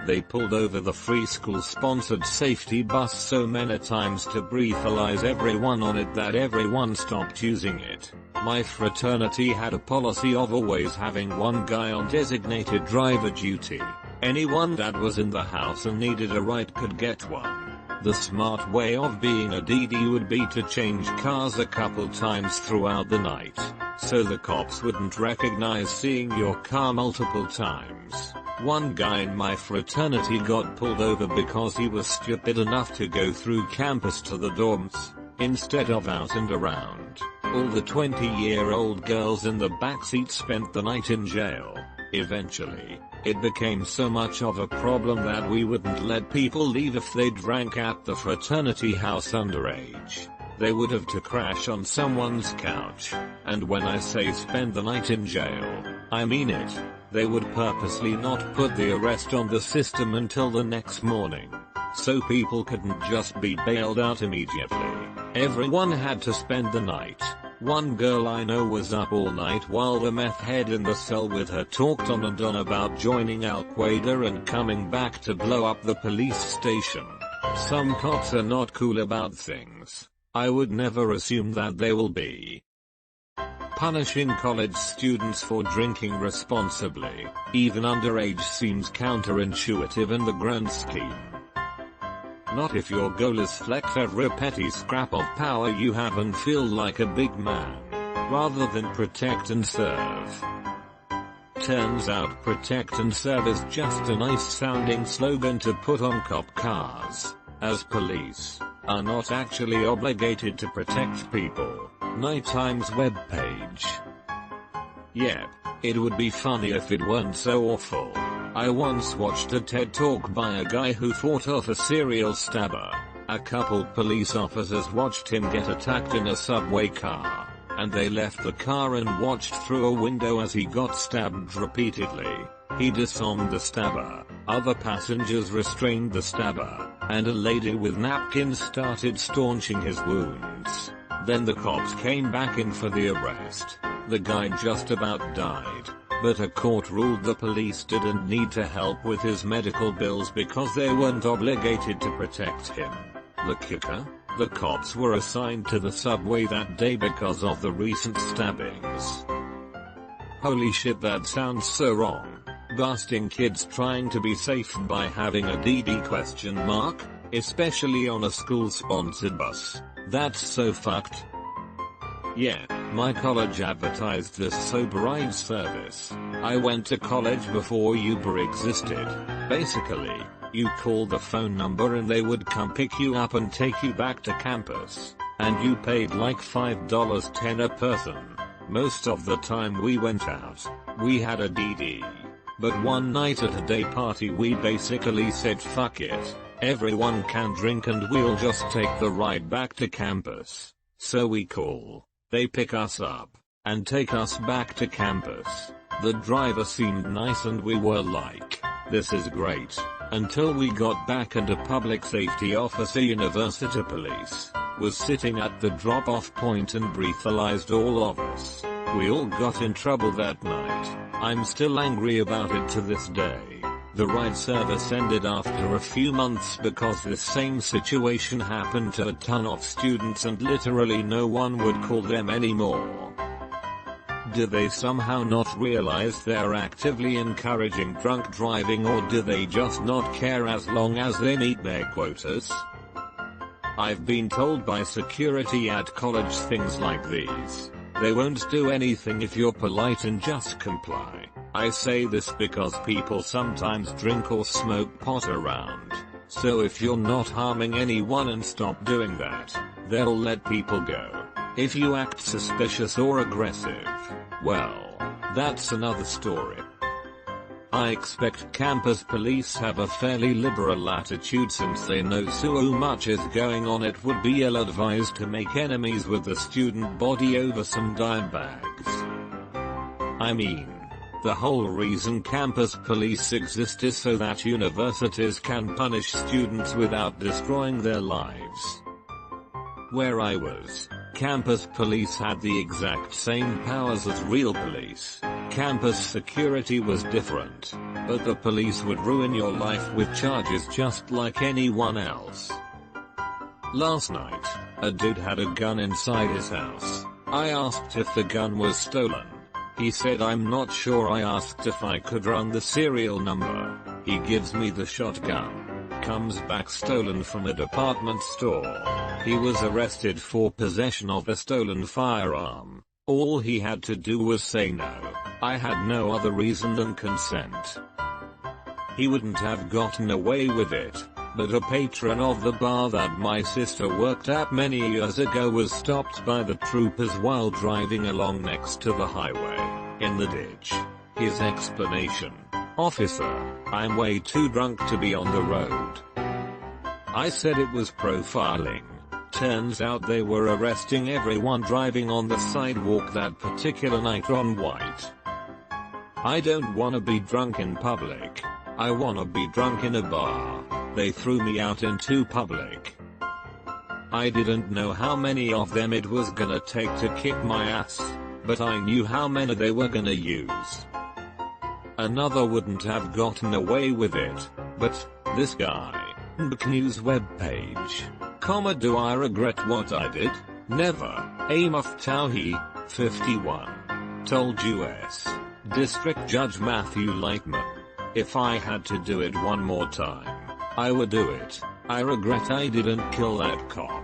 They pulled over the free school-sponsored safety bus so many times to breathalyze everyone on it that everyone stopped using it. My fraternity had a policy of always having one guy on designated driver duty. Anyone that was in the house and needed a ride could get one. The smart way of being a DD would be to change cars a couple times throughout the night, so the cops wouldn't recognize seeing your car multiple times. One guy in my fraternity got pulled over because he was stupid enough to go through campus to the dorms, instead of out and around. All the 20-year-old girls in the backseat spent the night in jail. Eventually, it became so much of a problem that we wouldn't let people leave if they drank at the fraternity house underage. They would have to crash on someone's couch. And when I say spend the night in jail, I mean it. They would purposely not put the arrest on the system until the next morning, so people couldn't just be bailed out immediately. Everyone had to spend the night. One girl I know was up all night while the meth head in the cell with her talked on and on about joining Al Qaeda and coming back to blow up the police station. Some cops are not cool about things. I would never assume that they will be. Punishing college students for drinking responsibly, even underage, seems counterintuitive in the grand scheme. Not if your goal is flex every petty scrap of power you have and feel like a big man, rather than protect and serve. Turns out protect and serve is just a nice sounding slogan to put on cop cars, as police are not actually obligated to protect people. Nighttime's webpage. Yep, it would be funny if it weren't so awful. I once watched a TED Talk by a guy who fought off a serial stabber. A couple police officers watched him get attacked in a subway car, and they left the car and watched through a window as he got stabbed repeatedly. He disarmed the stabber, other passengers restrained the stabber, and a lady with napkins started staunching his wounds. Then the cops came back in for the arrest. The guy just about died, but a court ruled the police didn't need to help with his medical bills because they weren't obligated to protect him. The kicker? The cops were assigned to the subway that day because of the recent stabbings. Holy shit, that sounds so wrong. Busting kids trying to be safe by having a DD ? Especially on a school-sponsored bus. That's so fucked. Yeah, my college advertised this sober ride service. I went to college before Uber existed. Basically, you call the phone number and they would come pick you up and take you back to campus. And you paid like $5.10 a person. Most of the time we went out, we had a DD. But one night at a day party we basically said fuck it. Everyone can drink and we'll just take the ride back to campus. So we call. They pick us up and take us back to campus. The driver seemed nice and we were like, this is great. Until we got back and a public safety officer, university police, was sitting at the drop-off point and breathalyzed all of us. We all got in trouble that night. I'm still angry about it to this day. The ride service ended after a few months because this same situation happened to a ton of students and literally no one would call them anymore. Do they somehow not realize they're actively encouraging drunk driving, or do they just not care as long as they meet their quotas? I've been told by security at college things like these. They won't do anything if you're polite and just comply. I say this because people sometimes drink or smoke pot around. So if you're not harming anyone and stop doing that, they'll let people go. If you act suspicious or aggressive, well, that's another story. I expect campus police have a fairly liberal attitude since they know so much is going on. It would be ill-advised to make enemies with the student body over some dime bags. I mean, The whole reason campus police exist is so that universities can punish students without destroying their lives. Where I was, campus police had the exact same powers as real police. Campus security was different, but the police would ruin your life with charges just like anyone else. Last night, a dude had a gun inside his house. I asked if the gun was stolen. He said I'm not sure. I asked if I could run the serial number. He gives me the shotgun. Comes back stolen from a department store. He was arrested for possession of a stolen firearm. All he had to do was say no. I had no other reason than consent. He wouldn't have gotten away with it, but a patron of the bar that my sister worked at many years ago was stopped by the troopers while driving along next to the highway, in the ditch. His explanation: "Officer, I'm way too drunk to be on the road." I said it was profiling. Turns out they were arresting everyone driving on the sidewalk that particular night on white. I don't wanna be drunk in public. I wanna be drunk in a bar. They threw me out into public. I didn't know how many of them it was gonna take to kick my ass, but I knew how many they were gonna use. Another wouldn't have gotten away with it, but this guy. NBC News webpage. Do I regret what I did? Never. Amaf Tauhi, 51. Told U.S. District Judge Matthew Lightman. If I had to do it one more time, I would do it. I regret I didn't kill that cop.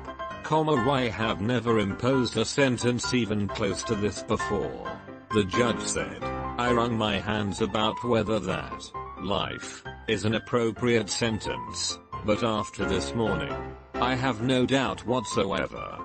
I have never imposed a sentence even close to this before. The judge said. I wrung my hands about whether that life is an appropriate sentence, but after this morning, I have no doubt whatsoever.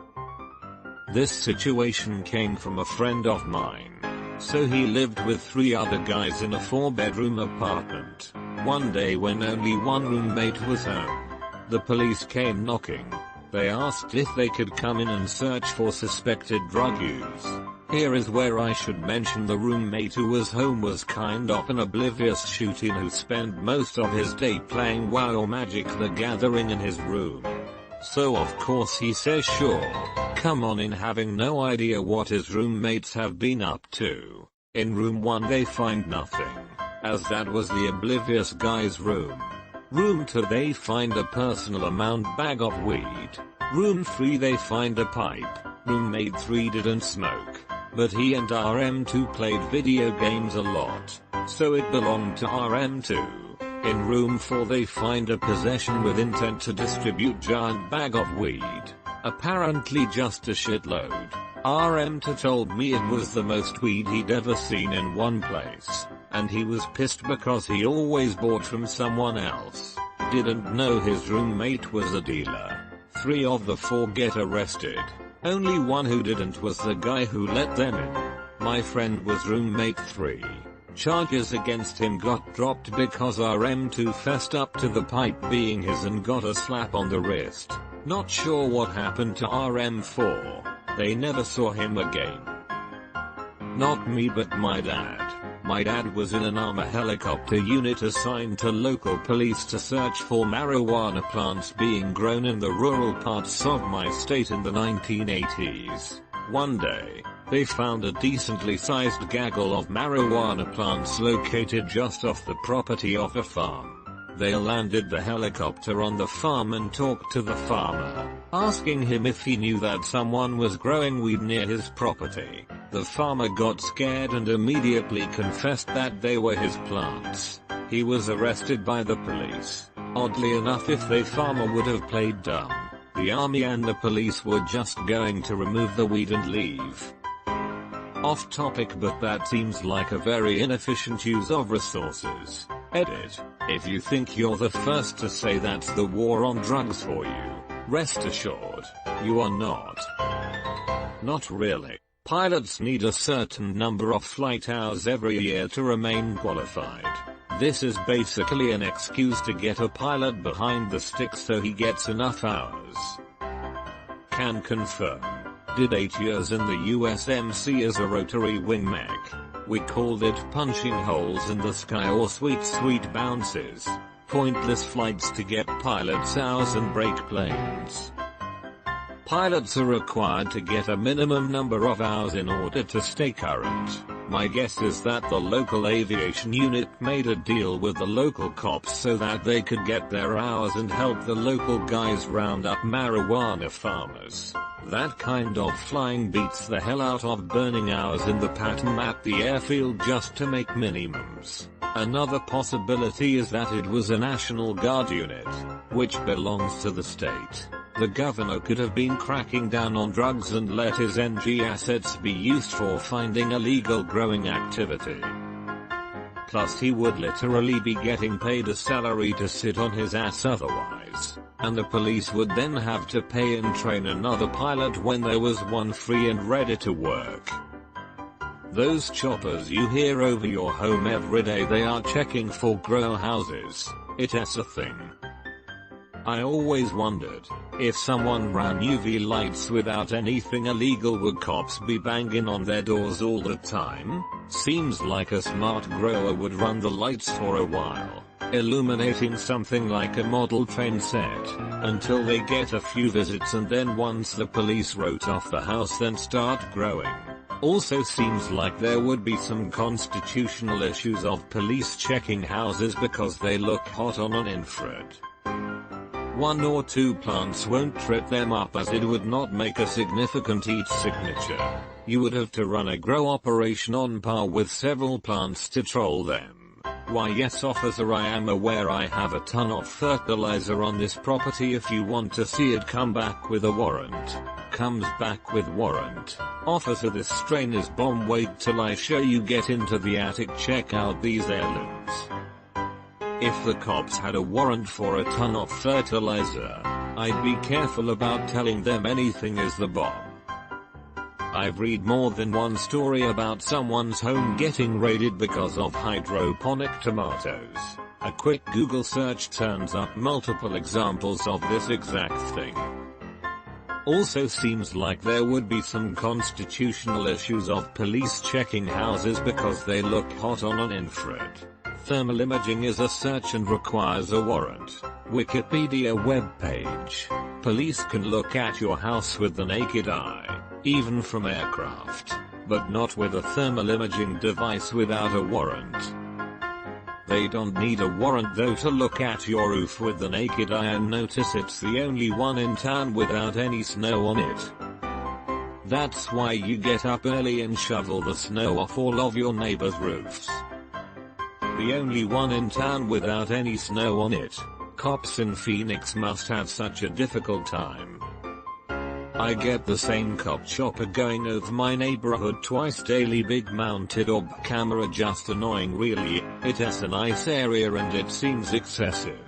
This situation came from a friend of mine. So he lived with 3 other guys in a 4-bedroom apartment. One day when only one roommate was home, the police came knocking. They asked if they could come in and search for suspected drug use. Here is where I should mention the roommate who was home was kind of an oblivious shootin' who spent most of his day playing WoW or Magic the Gathering in his room. So of course he says sure, come on in, having no idea what his roommates have been up to. In room 1 they find nothing, as that was the oblivious guy's room. Room 2 they find a personal amount bag of weed. Room 3 they find a pipe. Roommate 3 didn't smoke, but he and RM2 played video games a lot, so it belonged to RM2. In room 4 they find a possession with intent to distribute giant bag of weed. Apparently just a shitload. RM2 told me it was the most weed he'd ever seen in one place, and he was pissed because he always bought from someone else. Didn't know his roommate was a dealer. 3 of the 4 get arrested. Only one who didn't was the guy who let them in. My friend was roommate 3. Charges against him got dropped because RM2 fessed up to the pipe being his and got a slap on the wrist. Not sure what happened to RM4. They never saw him again. Not me but my dad. My dad was in an armor helicopter unit assigned to local police to search for marijuana plants being grown in the rural parts of my state in the 1980s. One day, they found a decently sized gaggle of marijuana plants located just off the property of a farm. They landed the helicopter on the farm and talked to the farmer, asking him if he knew that someone was growing weed near his property. The farmer got scared and immediately confessed that they were his plants. He was arrested by the police. Oddly enough, if the farmer would have played dumb, the army and the police were just going to remove the weed and leave. Off topic, but that seems like a very inefficient use of resources. Edit. If you think you're the first to say that's the war on drugs for you, rest assured, you are not. Not really. Pilots need a certain number of flight hours every year to remain qualified. This is basically an excuse to get a pilot behind the stick so he gets enough hours. Can confirm. Did 8 years in the USMC as a rotary wing mech. We called it punching holes in the sky or sweet bounces. Pointless flights to get pilots' hours and break planes. Pilots are required to get a minimum number of hours in order to stay current. My guess is that the local aviation unit made a deal with the local cops so that they could get their hours and help the local guys round up marijuana farmers. That kind of flying beats the hell out of burning hours in the pattern at the airfield just to make minimums. Another possibility is that it was a National Guard unit, which belongs to the state. The governor could have been cracking down on drugs and let his NG assets be used for finding illegal growing activity. Plus he would literally be getting paid a salary to sit on his ass otherwise, and the police would then have to pay and train another pilot when there was one free and ready to work. Those choppers you hear over your home every day, they are checking for grow houses. It's a thing. I always wondered, if someone ran UV lights without anything illegal, would cops be banging on their doors all the time? Seems like a smart grower would run the lights for a while, illuminating something like a model train set, until they get a few visits, and then once the police wrote off the house, then start growing. Also seems like there would be some constitutional issues of police checking houses because they look hot on an infrared. 1 or 2 plants won't trip them up, as it would not make a significant heat signature. You would have to run a grow operation on par with several plants to troll them. Why yes officer, I am aware I have a ton of fertilizer on this property. If you want to see it, come back with a warrant. Comes back with warrant. Officer, this strain is bomb, wait till I show you. Get into the attic, check out these heirlooms. If the cops had a warrant for a ton of fertilizer, I'd be careful about telling them anything is the bomb. I've read more than one story about someone's home getting raided because of hydroponic tomatoes. A quick Google search turns up multiple examples of this exact thing. Also seems like there would be some constitutional issues of police checking houses because they look hot on an infrared. Thermal imaging is a search and requires a warrant. Wikipedia webpage. Police can look at your house with the naked eye, even from aircraft, but not with a thermal imaging device without a warrant. They don't need a warrant though to look at your roof with the naked eye and notice it's the only one in town without any snow on it. That's why you get up early and shovel the snow off all of your neighbors' roofs. The only one in town without any snow on it. Cops in Phoenix must have such a difficult time. I get the same cop chopper going over my neighborhood twice daily. Big mounted orb camera, just annoying really. It has a nice area and it seems excessive.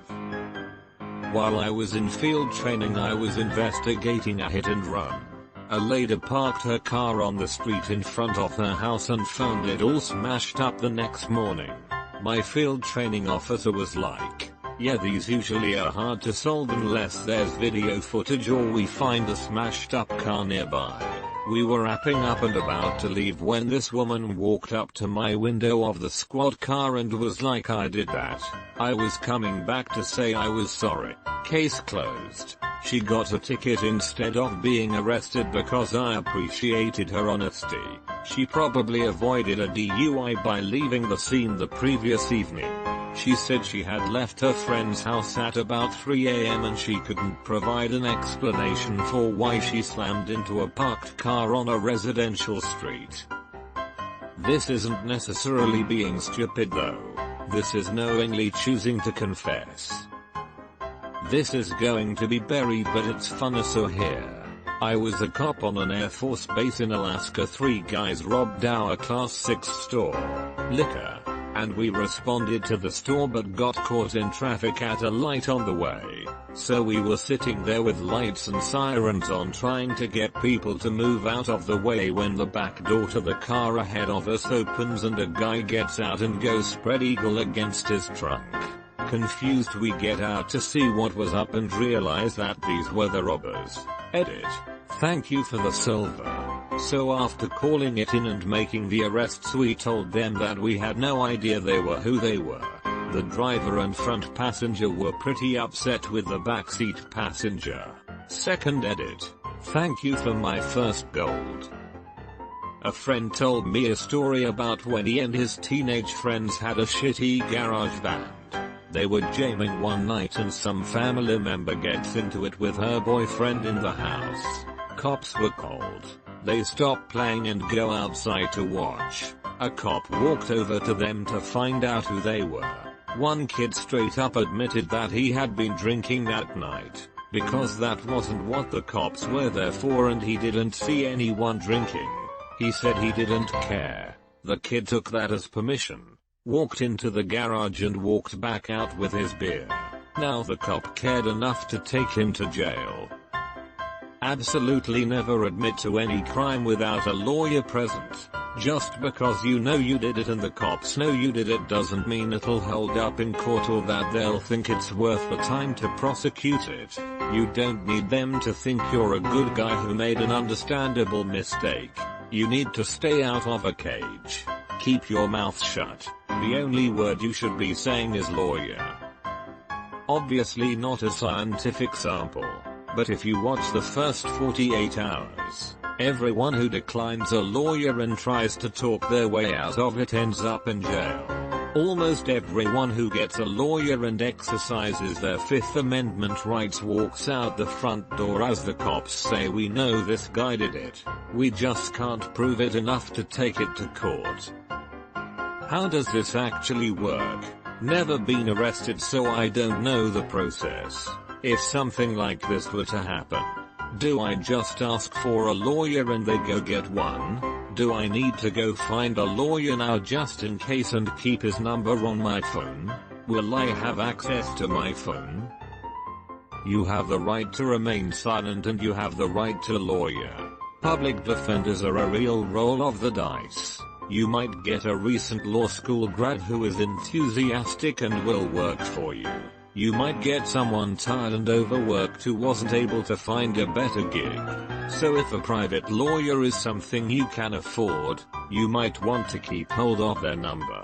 While I was in field training, I was investigating a hit and run. A lady parked her car on the street in front of her house and found it all smashed up the next morning. My field training officer was like, yeah, these usually are hard to solve unless there's video footage or we find a smashed up car nearby. We were wrapping up and about to leave when this woman walked up to my window of the squad car and was like, I did that. I was coming back to say I was sorry. Case closed. She got a ticket instead of being arrested because I appreciated her honesty. She probably avoided a DUI by leaving the scene the previous evening. She said she had left her friend's house at about 3 AM and she couldn't provide an explanation for why she slammed into a parked car on a residential street. This isn't necessarily being stupid though. This is knowingly choosing to confess. This is going to be buried, but it's funny, so here. I was a cop on an Air Force base in Alaska. 3 guys robbed our Class 6 store, liquor, and we responded to the store but got caught in traffic at a light on the way. So we were sitting there with lights and sirens on trying to get people to move out of the way when the back door to the car ahead of us opens and a guy gets out and goes spread eagle against his trunk. Confused, we get out to see what was up and realize that these were the robbers. Edit. Thank you for the silver. So after calling it in and making the arrests, we told them that we had no idea they were who they were. The driver and front passenger were pretty upset with the backseat passenger. Second edit. Thank you for my first gold. A friend told me a story about when he and his teenage friends had a shitty garage band. They were jamming one night and some family member gets into it with her boyfriend in the house. Cops were called. They stopped playing and go outside to watch. A cop walked over to them to find out who they were. One kid straight up admitted that he had been drinking that night, because that wasn't what the cops were there for and he didn't see anyone drinking. He said he didn't care. The kid took that as permission, walked into the garage and walked back out with his beer. Now the cop cared enough to take him to jail. Absolutely never admit to any crime without a lawyer present. Just because you know you did it and the cops know you did it doesn't mean it'll hold up in court or that they'll think it's worth the time to prosecute it. You don't need them to think you're a good guy who made an understandable mistake. You need to stay out of a cage. Keep your mouth shut. The only word you should be saying is lawyer. Obviously not a scientific sample, but if you watch the first 48 hours, everyone who declines a lawyer and tries to talk their way out of it ends up in jail. Almost everyone who gets a lawyer and exercises their Fifth Amendment rights walks out the front door as the cops say, we know this guy did it. We just can't prove it enough to take it to court. How does this actually work? Never been arrested, so I don't know the process. If something like this were to happen, do I just ask for a lawyer and they go get one? Do I need to go find a lawyer now just in case and keep his number on my phone? Will I have access to my phone? You have the right to remain silent and you have the right to a lawyer. Public defenders are a real roll of the dice. You might get a recent law school grad who is enthusiastic and will work for you. You might get someone tired and overworked who wasn't able to find a better gig. So if a private lawyer is something you can afford, you might want to keep hold of their number.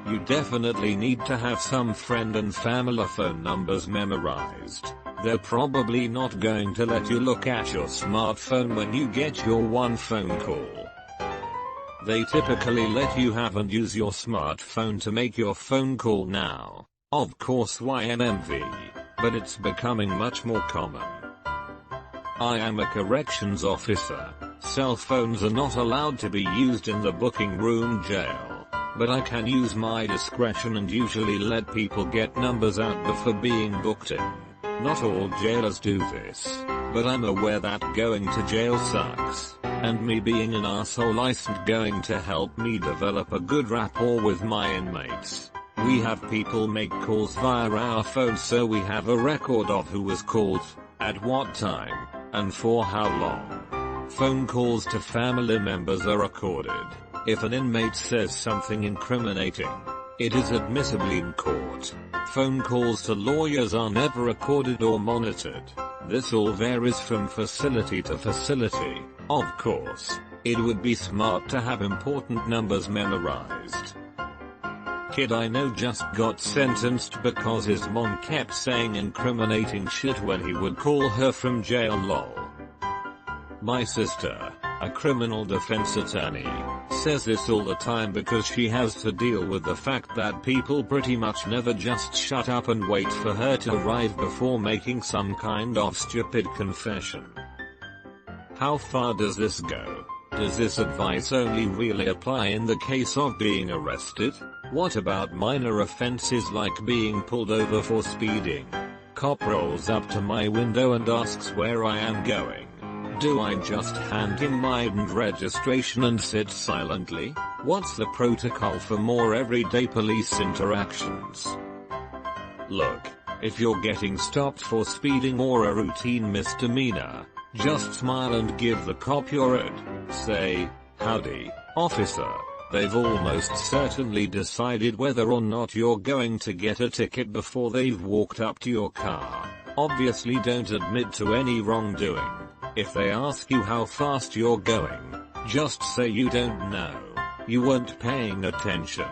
You definitely need to have some friend and family phone numbers memorized. They're probably not going to let you look at your smartphone when you get your one phone call. They typically let you have and use your smartphone to make your phone call now. Of course YMMV, but it's becoming much more common. I am a corrections officer. Cell phones are not allowed to be used in the booking room jail, but I can use my discretion and usually let people get numbers out before being booked in. Not all jailers do this, but I'm aware that going to jail sucks, and me being an asshole isn't going to help me develop a good rapport with my inmates. We have people make calls via our phones, so we have a record of who was called, at what time, and for how long. Phone calls to family members are recorded. If an inmate says something incriminating, it is admissible in court. Phone calls to lawyers are never recorded or monitored. This all varies from facility to facility. Of course, it would be smart to have important numbers memorized. Kid I know just got sentenced because his mom kept saying incriminating shit when he would call her from jail lol. My sister, a criminal defense attorney, says this all the time because she has to deal with the fact that people pretty much never just shut up and wait for her to arrive before making some kind of stupid confession. How far does this go? Does this advice only really apply in the case of being arrested? What about minor offenses like being pulled over for speeding? Cop rolls up to my window and asks where I am going. Do I just hand him my ID and registration and sit silently? What's the protocol for more everyday police interactions? Look, if you're getting stopped for speeding or a routine misdemeanor, just smile and give the cop your ID. Say, "Howdy, officer." They've almost certainly decided whether or not you're going to get a ticket before they've walked up to your car. Obviously don't admit to any wrongdoing. If they ask you how fast you're going, Just say you don't know, you weren't paying attention,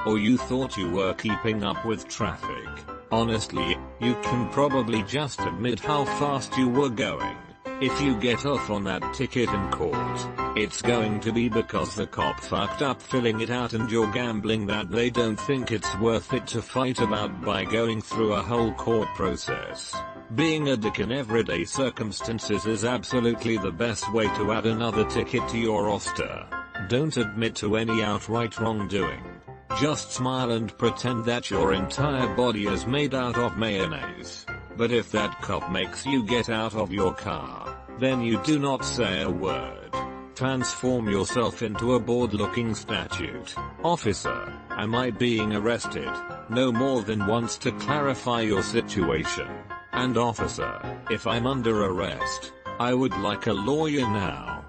or you thought you were keeping up with traffic. Honestly, you can probably just admit how fast you were going. If you get off on that ticket in court, it's going to be because the cop fucked up filling it out and you're gambling that they don't think it's worth it to fight about by going through a whole court process. Being a dick in everyday circumstances is absolutely the best way to add another ticket to your roster. Don't admit to any outright wrongdoing. Just smile and pretend that your entire body is made out of mayonnaise. But if that cop makes you get out of your car, then you do not say a word. Transform yourself into a bored-looking statue. Officer, am I being arrested? No more than once to clarify your situation. And officer, if I'm under arrest, I would like a lawyer now.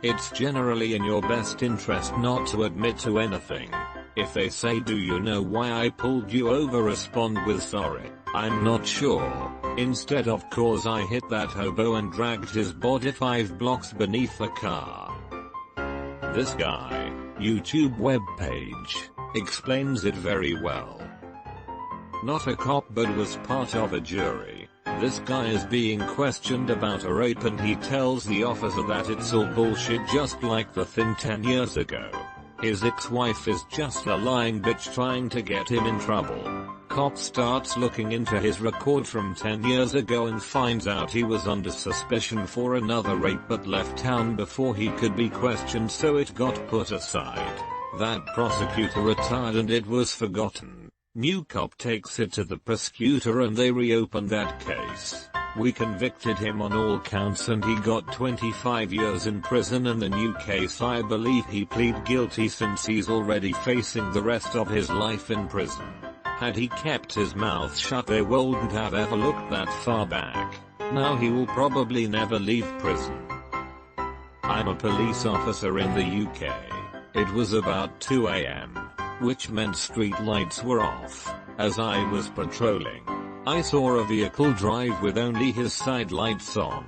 It's generally in your best interest not to admit to anything. If they say, do you know why I pulled you over, respond with sorry, I'm not sure. Instead of cause I hit that hobo and dragged his body 5 blocks beneath the car. This guy, YouTube webpage, explains it very well. Not a cop but was part of a jury. This guy is being questioned about a rape and he tells the officer that it's all bullshit, just like the thing 10 years ago. His ex-wife is just a lying bitch trying to get him in trouble. Cop starts looking into his record from 10 years ago and finds out he was under suspicion for another rape but left town before he could be questioned, so it got put aside. That prosecutor retired and it was forgotten. New cop takes it to the prosecutor and they reopen that case. We convicted him on all counts and he got 25 years in prison. In the new case I believe he plead guilty since he's already facing the rest of his life in prison. Had he kept his mouth shut they wouldn't have ever looked that far back. Now he will probably never leave prison. I'm a police officer in the UK. It was about 2 AM, which meant street lights were off. As I was patrolling, I saw a vehicle drive with only his side lights on.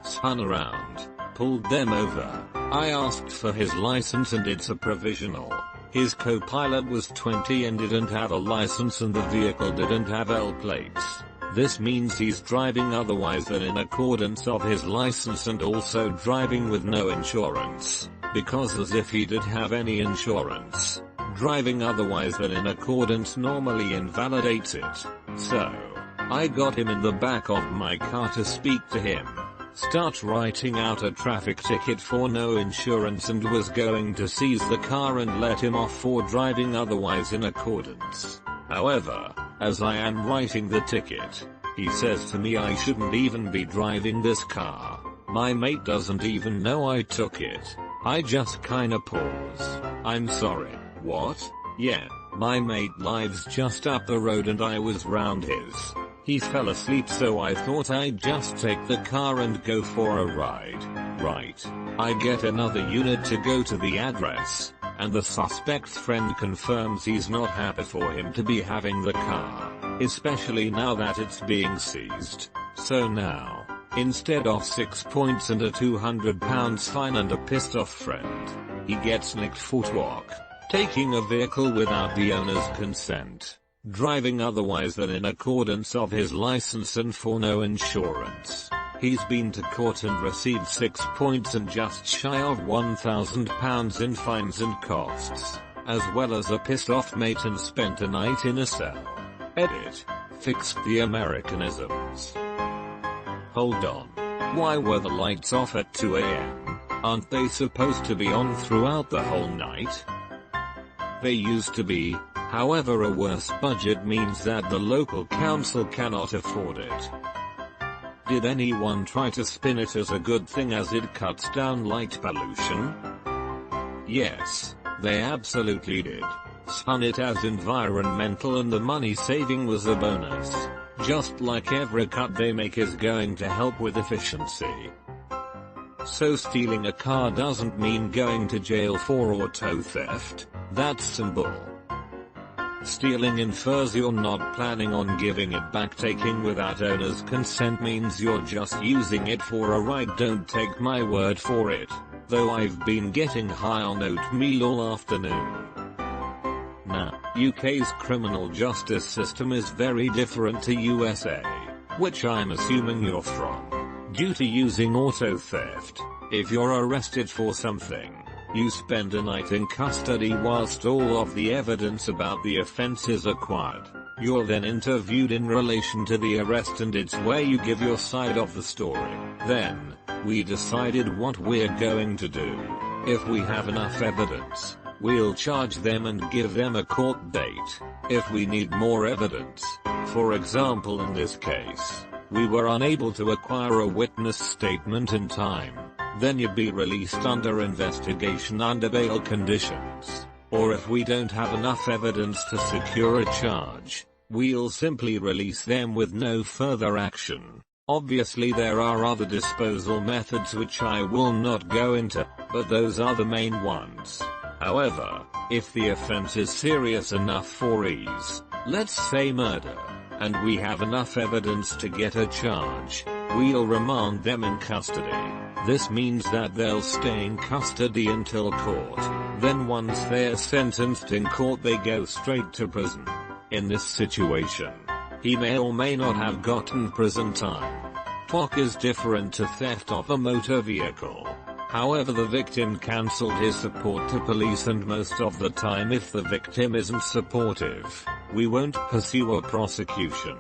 Spun around, pulled them over. I asked for his license and it's a provisional. His co-pilot was 20 and didn't have a license and the vehicle didn't have L plates. This means he's driving otherwise than in accordance of his license and also driving with no insurance, because as if he did have any insurance, driving otherwise than in accordance normally invalidates it. So, I got him in the back of my car to speak to him, start writing out a traffic ticket for no insurance, and was going to seize the car and let him off for driving otherwise in accordance. However, as I am writing the ticket, he says to me I shouldn't even be driving this car. My mate doesn't even know I took it. I just kinda pause. I'm sorry, what? Yeah, my mate lives just up the road and I was round his. He fell asleep so I thought I'd just take the car and go for a ride. Right. I get another unit to go to the address, and the suspect's friend confirms he's not happy for him to be having the car, especially now that it's being seized. So now, instead of 6 points and a £200 fine and a pissed off friend, he gets nicked footwalk, taking a vehicle without the owner's consent, driving otherwise than in accordance of his license and for no insurance. He's been to court and received 6 points and just shy of £1,000 in fines and costs, as well as a pissed off mate and spent a night in a cell. Edit. Fixed the Americanisms. Hold on. Why were the lights off at 2 AM? Aren't they supposed to be on throughout the whole night? They used to be, however a worse budget means that the local council cannot afford it. Did anyone try to spin it as a good thing as it cuts down light pollution? Yes, they absolutely did. Spun it as environmental and the money saving was a bonus. Just like every cut they make is going to help with efficiency. So stealing a car doesn't mean going to jail for auto theft. That's simple. Stealing infers you're not planning on giving it back. Taking without owner's consent means you're just using it for a ride. Don't take my word for it. though I've been getting high on oatmeal all afternoon. Nah, UK's criminal justice system is very different to USA, which I'm assuming you're from. Due to using auto theft, if you're arrested for something, you spend a night in custody whilst all of the evidence about the offense is acquired. You're then interviewed in relation to the arrest, and it's where you give your side of the story. Then, we decided what we're going to do. If we have enough evidence, we'll charge them and give them a court date. If we need more evidence, for example in this case, we were unable to acquire a witness statement in time, then you'd be released under investigation under bail conditions. Or if we don't have enough evidence to secure a charge, we'll simply release them with no further action. Obviously there are other disposal methods which I will not go into, but those are the main ones. However, if the offense is serious enough for ease, let's say murder, and we have enough evidence to get a charge, we'll remand them in custody. This means that they'll stay in custody until court. Then once they're sentenced in court they go straight to prison. In this situation, he may or may not have gotten prison time. TOC is different to theft of a motor vehicle. However, the victim cancelled his support to police, and most of the time if the victim isn't supportive, we won't pursue a prosecution.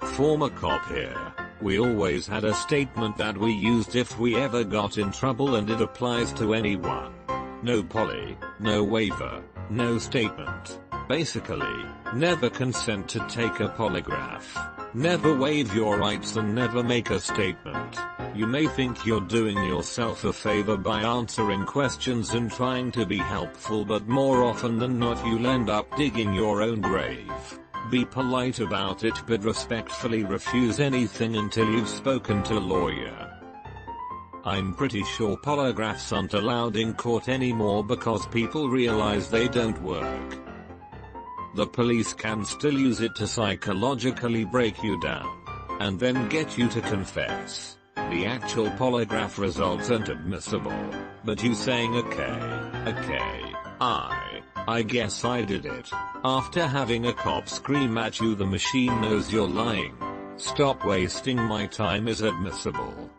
Former cop here. We always had a statement that we used if we ever got in trouble, and it applies to anyone. No poly, no waiver, no statement. Basically, never consent to take a polygraph. Never waive your rights and never make a statement. You may think you're doing yourself a favor by answering questions and trying to be helpful, but more often than not you'll end up digging your own grave. Be polite about it, but respectfully refuse anything until you've spoken to a lawyer. I'm pretty sure polygraphs aren't allowed in court anymore because people realize they don't work. The police can still use it to psychologically break you down, and then get you to confess. The actual polygraph results aren't admissible, but you saying okay, I guess I did it, after having a cop scream at you the machine knows you're lying. Stop wasting my time is admissible.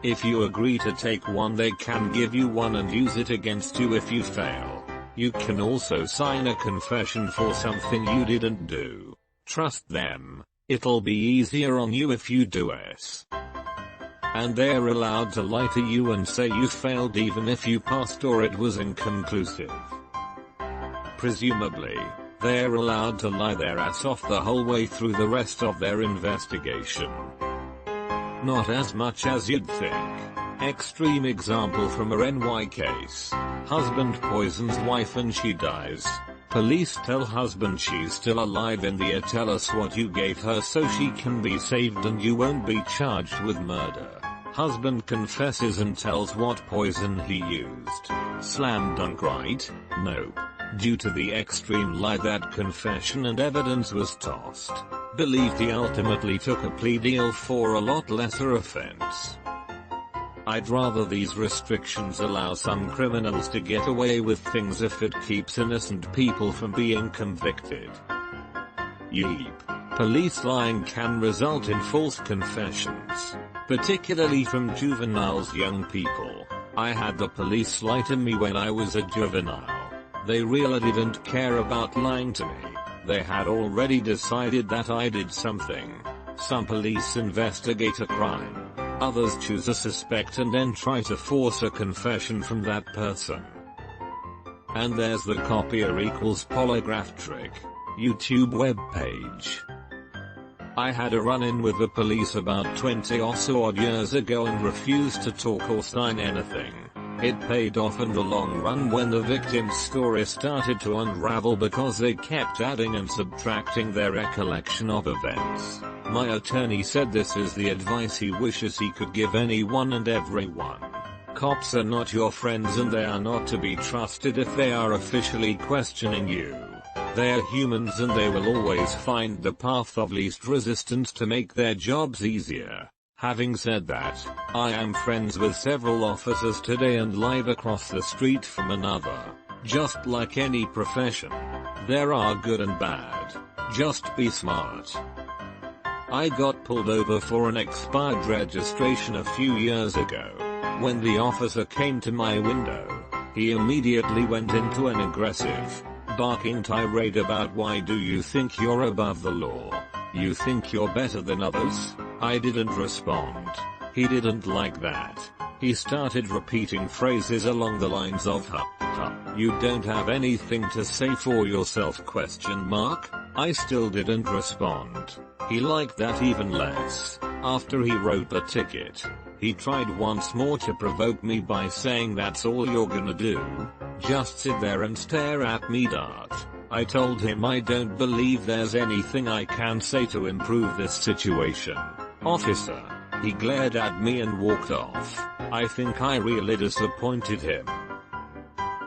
If you agree to take one they can give you one and use it against you if you fail. You can also sign a confession for something you didn't do. Trust them, it'll be easier on you if you do it. And they're allowed to lie to you and say you failed even if you passed or it was inconclusive. Presumably, they're allowed to lie their ass off the whole way through the rest of their investigation. Not as much as you'd think. Extreme example from a NY case. Husband poisons wife and she dies. Police tell husband she's still alive in the tell us what you gave her so she can be saved and you won't be charged with murder. Husband confesses and tells what poison he used. Slam dunk, right? Nope. Due to the extreme lie, that confession and evidence was tossed. Believed he ultimately took a plea deal for a lot lesser offense. I'd rather these restrictions allow some criminals to get away with things if it keeps innocent people from being convicted. Yeep. Police lying can result in false confessions, particularly from juveniles, young people. I had the police lie to me when I was a juvenile. They really didn't care about lying to me. They had already decided that I did something. Some police investigate a crime. Others choose a suspect and then try to force a confession from that person. And there's the copier equals polygraph trick. YouTube webpage. I had a run-in with the police about 20 or so odd years ago and refused to talk or sign anything. It paid off in the long run when the victim's story started to unravel because they kept adding and subtracting their recollection of events. My attorney said this is the advice he wishes he could give anyone and everyone. Cops are not your friends and they are not to be trusted if they are officially questioning you. They're humans and they will always find the path of least resistance to make their jobs easier. Having said that, I am friends with several officers today and live across the street from another. Just like any profession, there are good and bad. Just be smart. I got pulled over for an expired registration a few years ago. When the officer came to my window, he immediately went into an aggressive, barking tirade about why do you think you're above the law? You think you're better than others? I didn't respond. He didn't like that. He started repeating phrases along the lines of you don't have anything to say for yourself ? I still didn't respond. He liked that even less. After he wrote the ticket, he tried once more to provoke me by saying that's all you're gonna do? Just sit there and stare at me? I told him I don't believe there's anything I can say to improve this situation. Officer. He glared at me and walked off. I think I really disappointed him.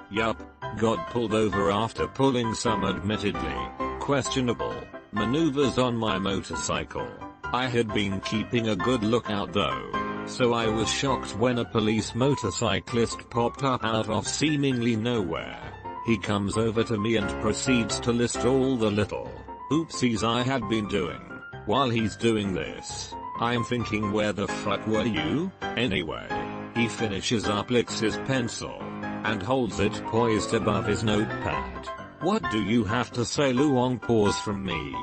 Yup, got pulled over after pulling some admittedly questionable maneuvers on my motorcycle. I had been keeping a good lookout though, so I was shocked when a police motorcyclist popped up out of seemingly nowhere. He comes over to me and proceeds to list all the little oopsies I had been doing. While he's doing this, I'm thinking, where the fuck were you, anyway? He finishes up, licks his pencil, and holds it poised above his notepad. What do you have to say? Long pause from me.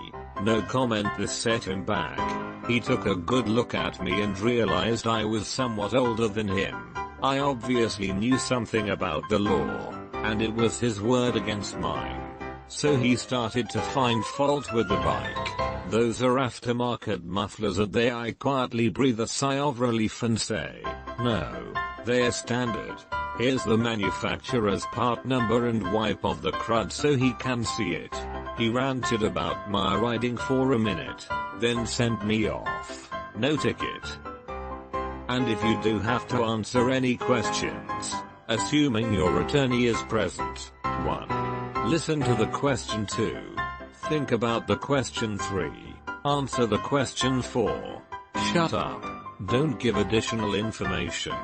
No comment. This set him back. He took a good look at me and realized I was somewhat older than him. I obviously knew something about the law, and it was his word against mine. So he started to find fault with the bike. Those are aftermarket mufflers, and they. I quietly breathe a sigh of relief and say, no, they're standard. Here's the manufacturer's part number and wipe off the crud so he can see it. He ranted about my riding for a minute, then sent me off. No ticket. And if you do have to answer any questions, assuming your attorney is present, 1. Listen to the question. 2. Think about the question. 3. Answer the question. 4. Shut up. Don't give additional information.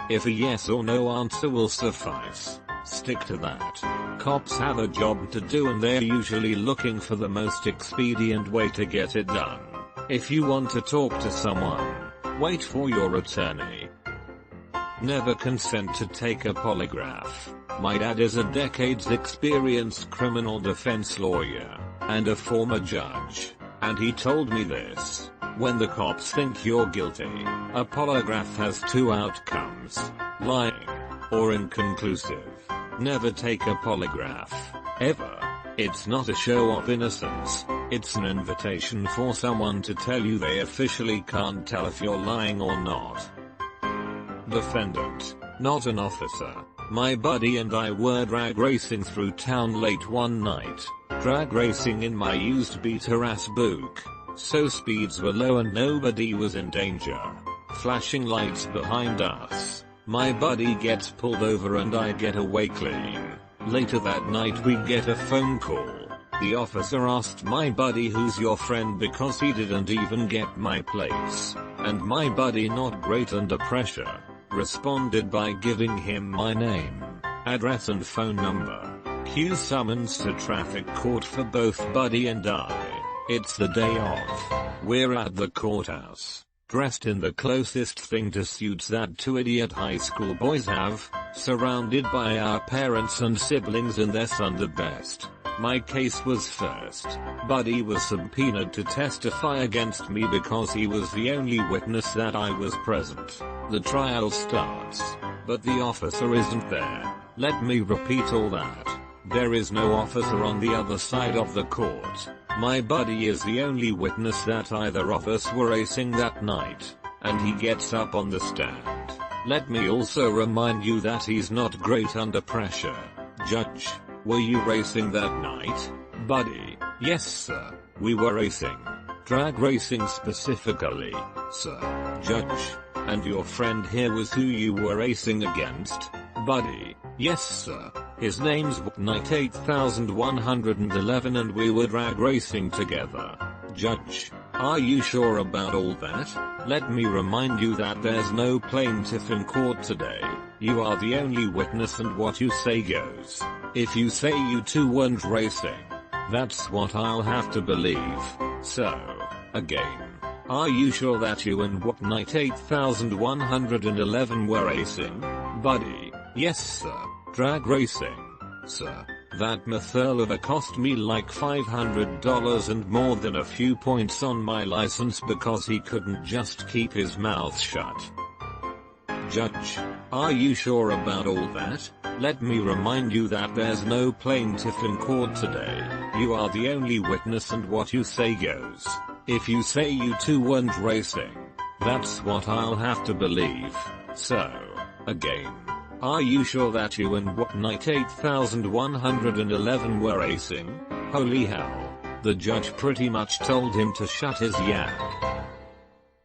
If a yes or no answer will suffice, stick to that. Cops have a job to do and they're usually looking for the most expedient way to get it done. If you want to talk to someone, wait for your attorney. Never consent to take a polygraph. My dad is a decades experienced criminal defense lawyer, and a former judge, and he told me this. When the cops think you're guilty, a polygraph has 2 outcomes: lying or inconclusive. Never take a polygraph, ever. It's not a show of innocence, it's an invitation for someone to tell you they officially can't tell if you're lying or not. Defendant, not an officer. My buddy and I were drag racing through town late one night, drag racing in my used beater-ass book. So speeds were low and nobody was in danger. Flashing lights behind us. My buddy gets pulled over and I get away clean. Later that night we get a phone call. The officer asked my buddy, who's your friend, because he didn't even get my place. And my buddy, not great under pressure, responded by giving him my name, address and phone number. Cue summons to traffic court for both buddy and I. It's the day of. We're at the courthouse, dressed in the closest thing to suits that 2 idiot high school boys have, surrounded by our parents and siblings in their Sunday best. My case was first. Buddy was subpoenaed to testify against me because he was the only witness that I was present. The trial starts, but the officer isn't there. Let me repeat all that. There is no officer on the other side of the court. My buddy is the only witness that either of us were racing that night, and he gets up on the stand. Let me also remind you that he's not great under pressure. Judge, were you racing that night? Buddy, yes sir, we were racing. Drag racing specifically, sir. Judge, and your friend here was who you were racing against? Buddy, yes sir. His name's Knight 8111 and we were drag racing together. Judge, are you sure about all that? Let me remind you that there's no plaintiff in court today. You are the only witness and what you say goes. If you say you two weren't racing, that's what I'll have to believe. So, again, are you sure that you and what night 8111 were racing? Buddy, yes sir. Drag racing. Sir, that Matherlover cost me like $500 and more than a few points on my license because he couldn't just keep his mouth shut. Judge, are you sure about all that? Let me remind you that there's no plaintiff in court today. You are the only witness and what you say goes. If you say you two weren't racing, that's what I'll have to believe. So, again, are you sure that you and what night 8111 were racing? Holy hell. The judge pretty much told him to shut his yak.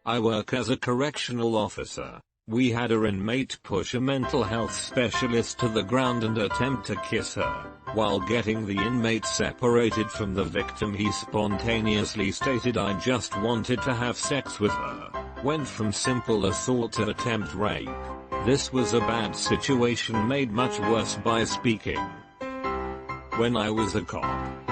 I work as a correctional officer. We had an inmate push a mental health specialist to the ground and attempt to kiss her. While getting the inmate separated from the victim, he spontaneously stated, "I just wanted to have sex with her." Went from simple assault to attempt rape. This was a bad situation made much worse by speaking. When I was a cop,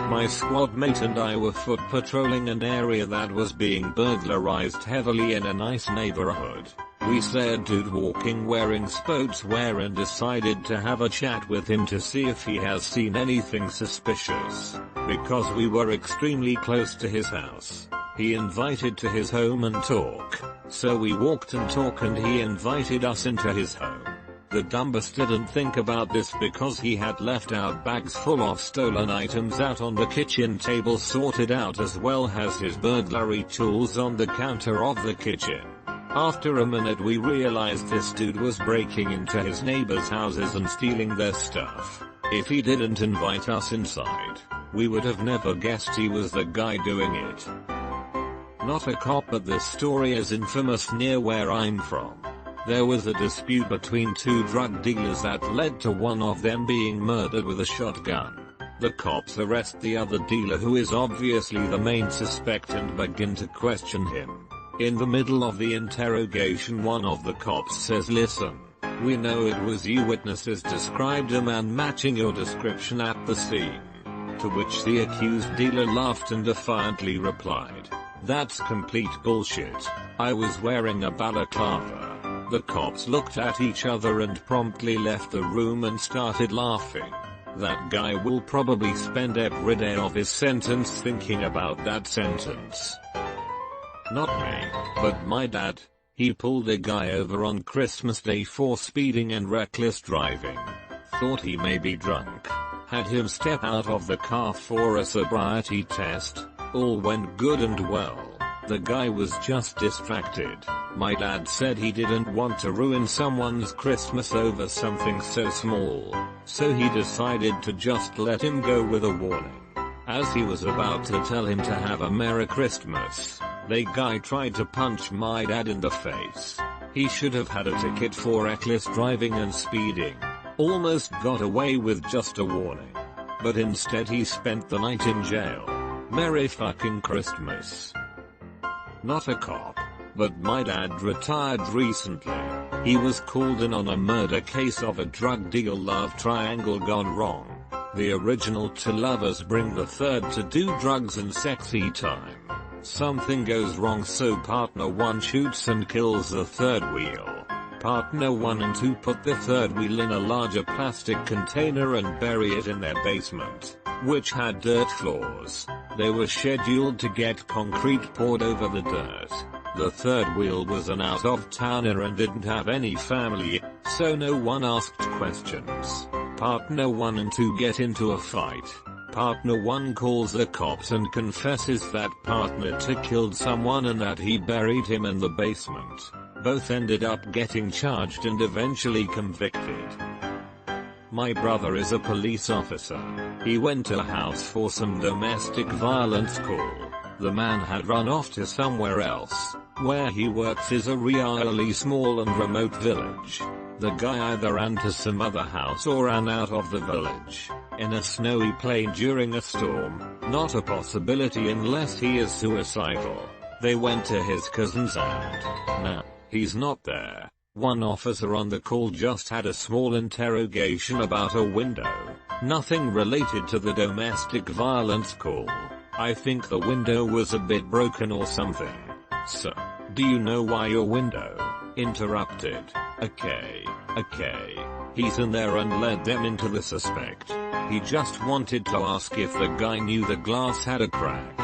my squad mate and I were foot patrolling an area that was being burglarized heavily in a nice neighborhood. We saw a dude walking wearing sportswear and decided to have a chat with him to see if he has seen anything suspicious. Because we were extremely close to his house, he invited to his home and talk. So we walked and talked and he invited us into his home. The dumbass didn't think about this because he had left out bags full of stolen items out on the kitchen table sorted out, as well as his burglary tools on the counter of the kitchen. After a minute we realized this dude was breaking into his neighbors' houses and stealing their stuff. If he didn't invite us inside, we would have never guessed he was the guy doing it. Not a cop, but this story is infamous near where I'm from. There was a dispute between two drug dealers that led to one of them being murdered with a shotgun. The cops arrest the other dealer, who is obviously the main suspect, and begin to question him. In the middle of the interrogation, one of the cops says, "Listen, we know it was you. Witnesses described a man matching your description at the scene." To which the accused dealer laughed and defiantly replied, "That's complete bullshit. I was wearing a balaclava." The cops looked at each other and promptly left the room and started laughing. That guy will probably spend every day of his sentence thinking about that sentence. Not me, but my dad. He pulled a guy over on Christmas Day for speeding and reckless driving. Thought he may be drunk. Had him step out of the car for a sobriety test. All went good and well. The guy was just distracted. My dad said he didn't want to ruin someone's Christmas over something so small, so he decided to just let him go with a warning. As he was about to tell him to have a Merry Christmas, the guy tried to punch my dad in the face. He should have had a ticket for reckless driving and speeding. Almost got away with just a warning. But instead he spent the night in jail. Merry fucking Christmas. Not a cop, but my dad retired recently. He was called in on a murder case of a drug deal love triangle gone wrong. The original two lovers bring the third to do drugs and sexy time. Something goes wrong, so partner 1 shoots and kills the third wheel. Partner 1 and 2 put the third wheel in a larger plastic container and bury it in their basement, which had dirt floors. They were scheduled to get concrete poured over the dirt. The third wheel was an out-of-towner and didn't have any family, so no one asked questions. Partner 1 and 2 get into a fight. Partner 1 calls the cops and confesses that partner 2 killed someone and that he buried him in the basement. Both ended up getting charged and eventually convicted. My brother is a police officer. He went to a house for some domestic violence call. The man had run off to somewhere else. Where he works is a really small and remote village. The guy either ran to some other house or ran out of the village in a snowy plane during a storm. Not a possibility unless he is suicidal. They went to his cousin's and, nah, he's not there. One officer on the call just had a small interrogation about a window. Nothing related to the domestic violence call. I think the window was a bit broken or something. Sir, do you know why your window? Interrupted. Okay. He's in there and led them into the suspect. He just wanted to ask if the guy knew the glass had a crack.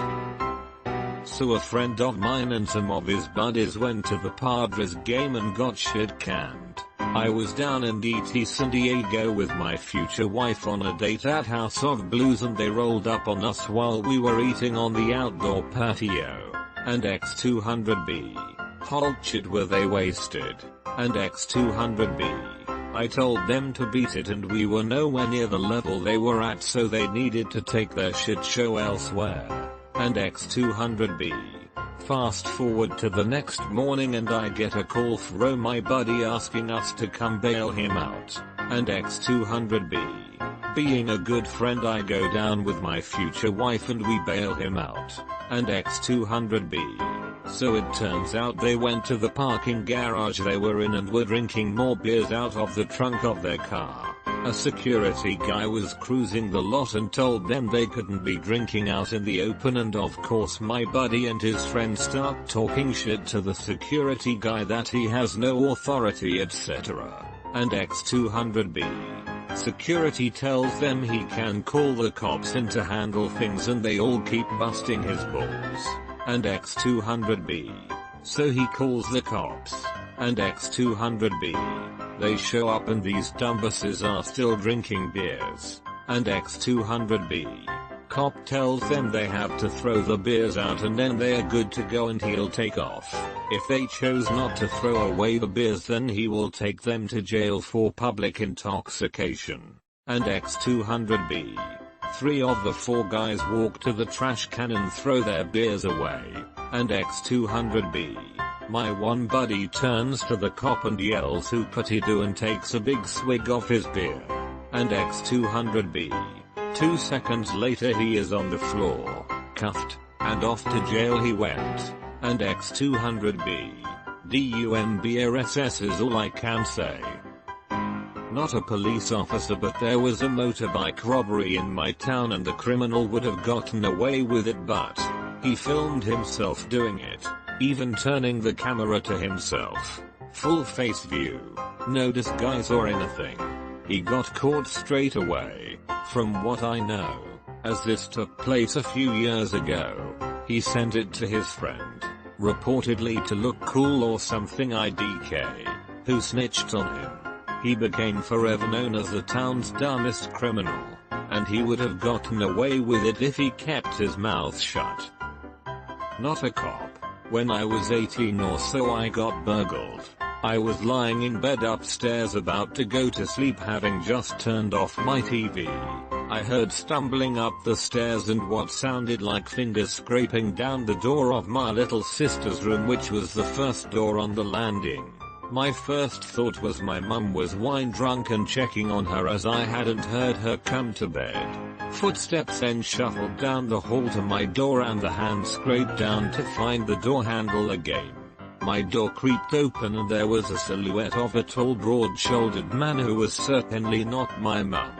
So a friend of mine and some of his buddies went to the Padres game and got shit canned. I was down in DT San Diego with my future wife on a date at House of Blues and they rolled up on us while we were eating on the outdoor patio. And X200B. Holy shit were they wasted. And X200B. I told them to beat it and we were nowhere near the level they were at so they needed to take their shit show elsewhere. And X200B. Fast forward to the next morning and I get a call from my buddy asking us to come bail him out. And X200B. Being a good friend I go down with my future wife and we bail him out. And X200B. So it turns out they went to the parking garage they were in and were drinking more beers out of the trunk of their car. A security guy was cruising the lot and told them they couldn't be drinking out in the open and of course my buddy and his friend start talking shit to the security guy that he has no authority etc. And X200B. Security tells them he can call the cops in to handle things and they all keep busting his balls. And X200B. So he calls the cops. And X200B. They show up and these dumbasses are still drinking beers. And X200B. Cop tells them they have to throw the beers out and then they are good to go and he'll take off. If they chose not to throw away the beers then he will take them to jail for public intoxication. And X200B. 3 of the 4 guys walk to the trash can and throw their beers away. And X200B. My one buddy turns to the cop and yells "Hoopity do" and takes a big swig of his beer. And X200B. 2 seconds later he is on the floor, cuffed, and off to jail he went. And X200B. DUMBRSS is all I can say. Not a police officer but there was a motorbike robbery in my town and the criminal would have gotten away with it but he filmed himself doing it. Even turning the camera to himself. Full face view. No disguise or anything. He got caught straight away. From what I know, as this took place a few years ago, he sent it to his friend, reportedly to look cool or something IDK, who snitched on him. He became forever known as the town's dumbest criminal, and he would have gotten away with it if he kept his mouth shut. Not a cop. When I was 18 or so I got burgled. I was lying in bed upstairs about to go to sleep having just turned off my TV. I heard stumbling up the stairs and what sounded like fingers scraping down the door of my little sister's room which was the first door on the landing. My first thought was my mum was wine drunk and checking on her as I hadn't heard her come to bed. Footsteps then shuffled down the hall to my door and the hand scraped down to find the door handle again. My door creaked open and there was a silhouette of a tall broad-shouldered man who was certainly not my mum.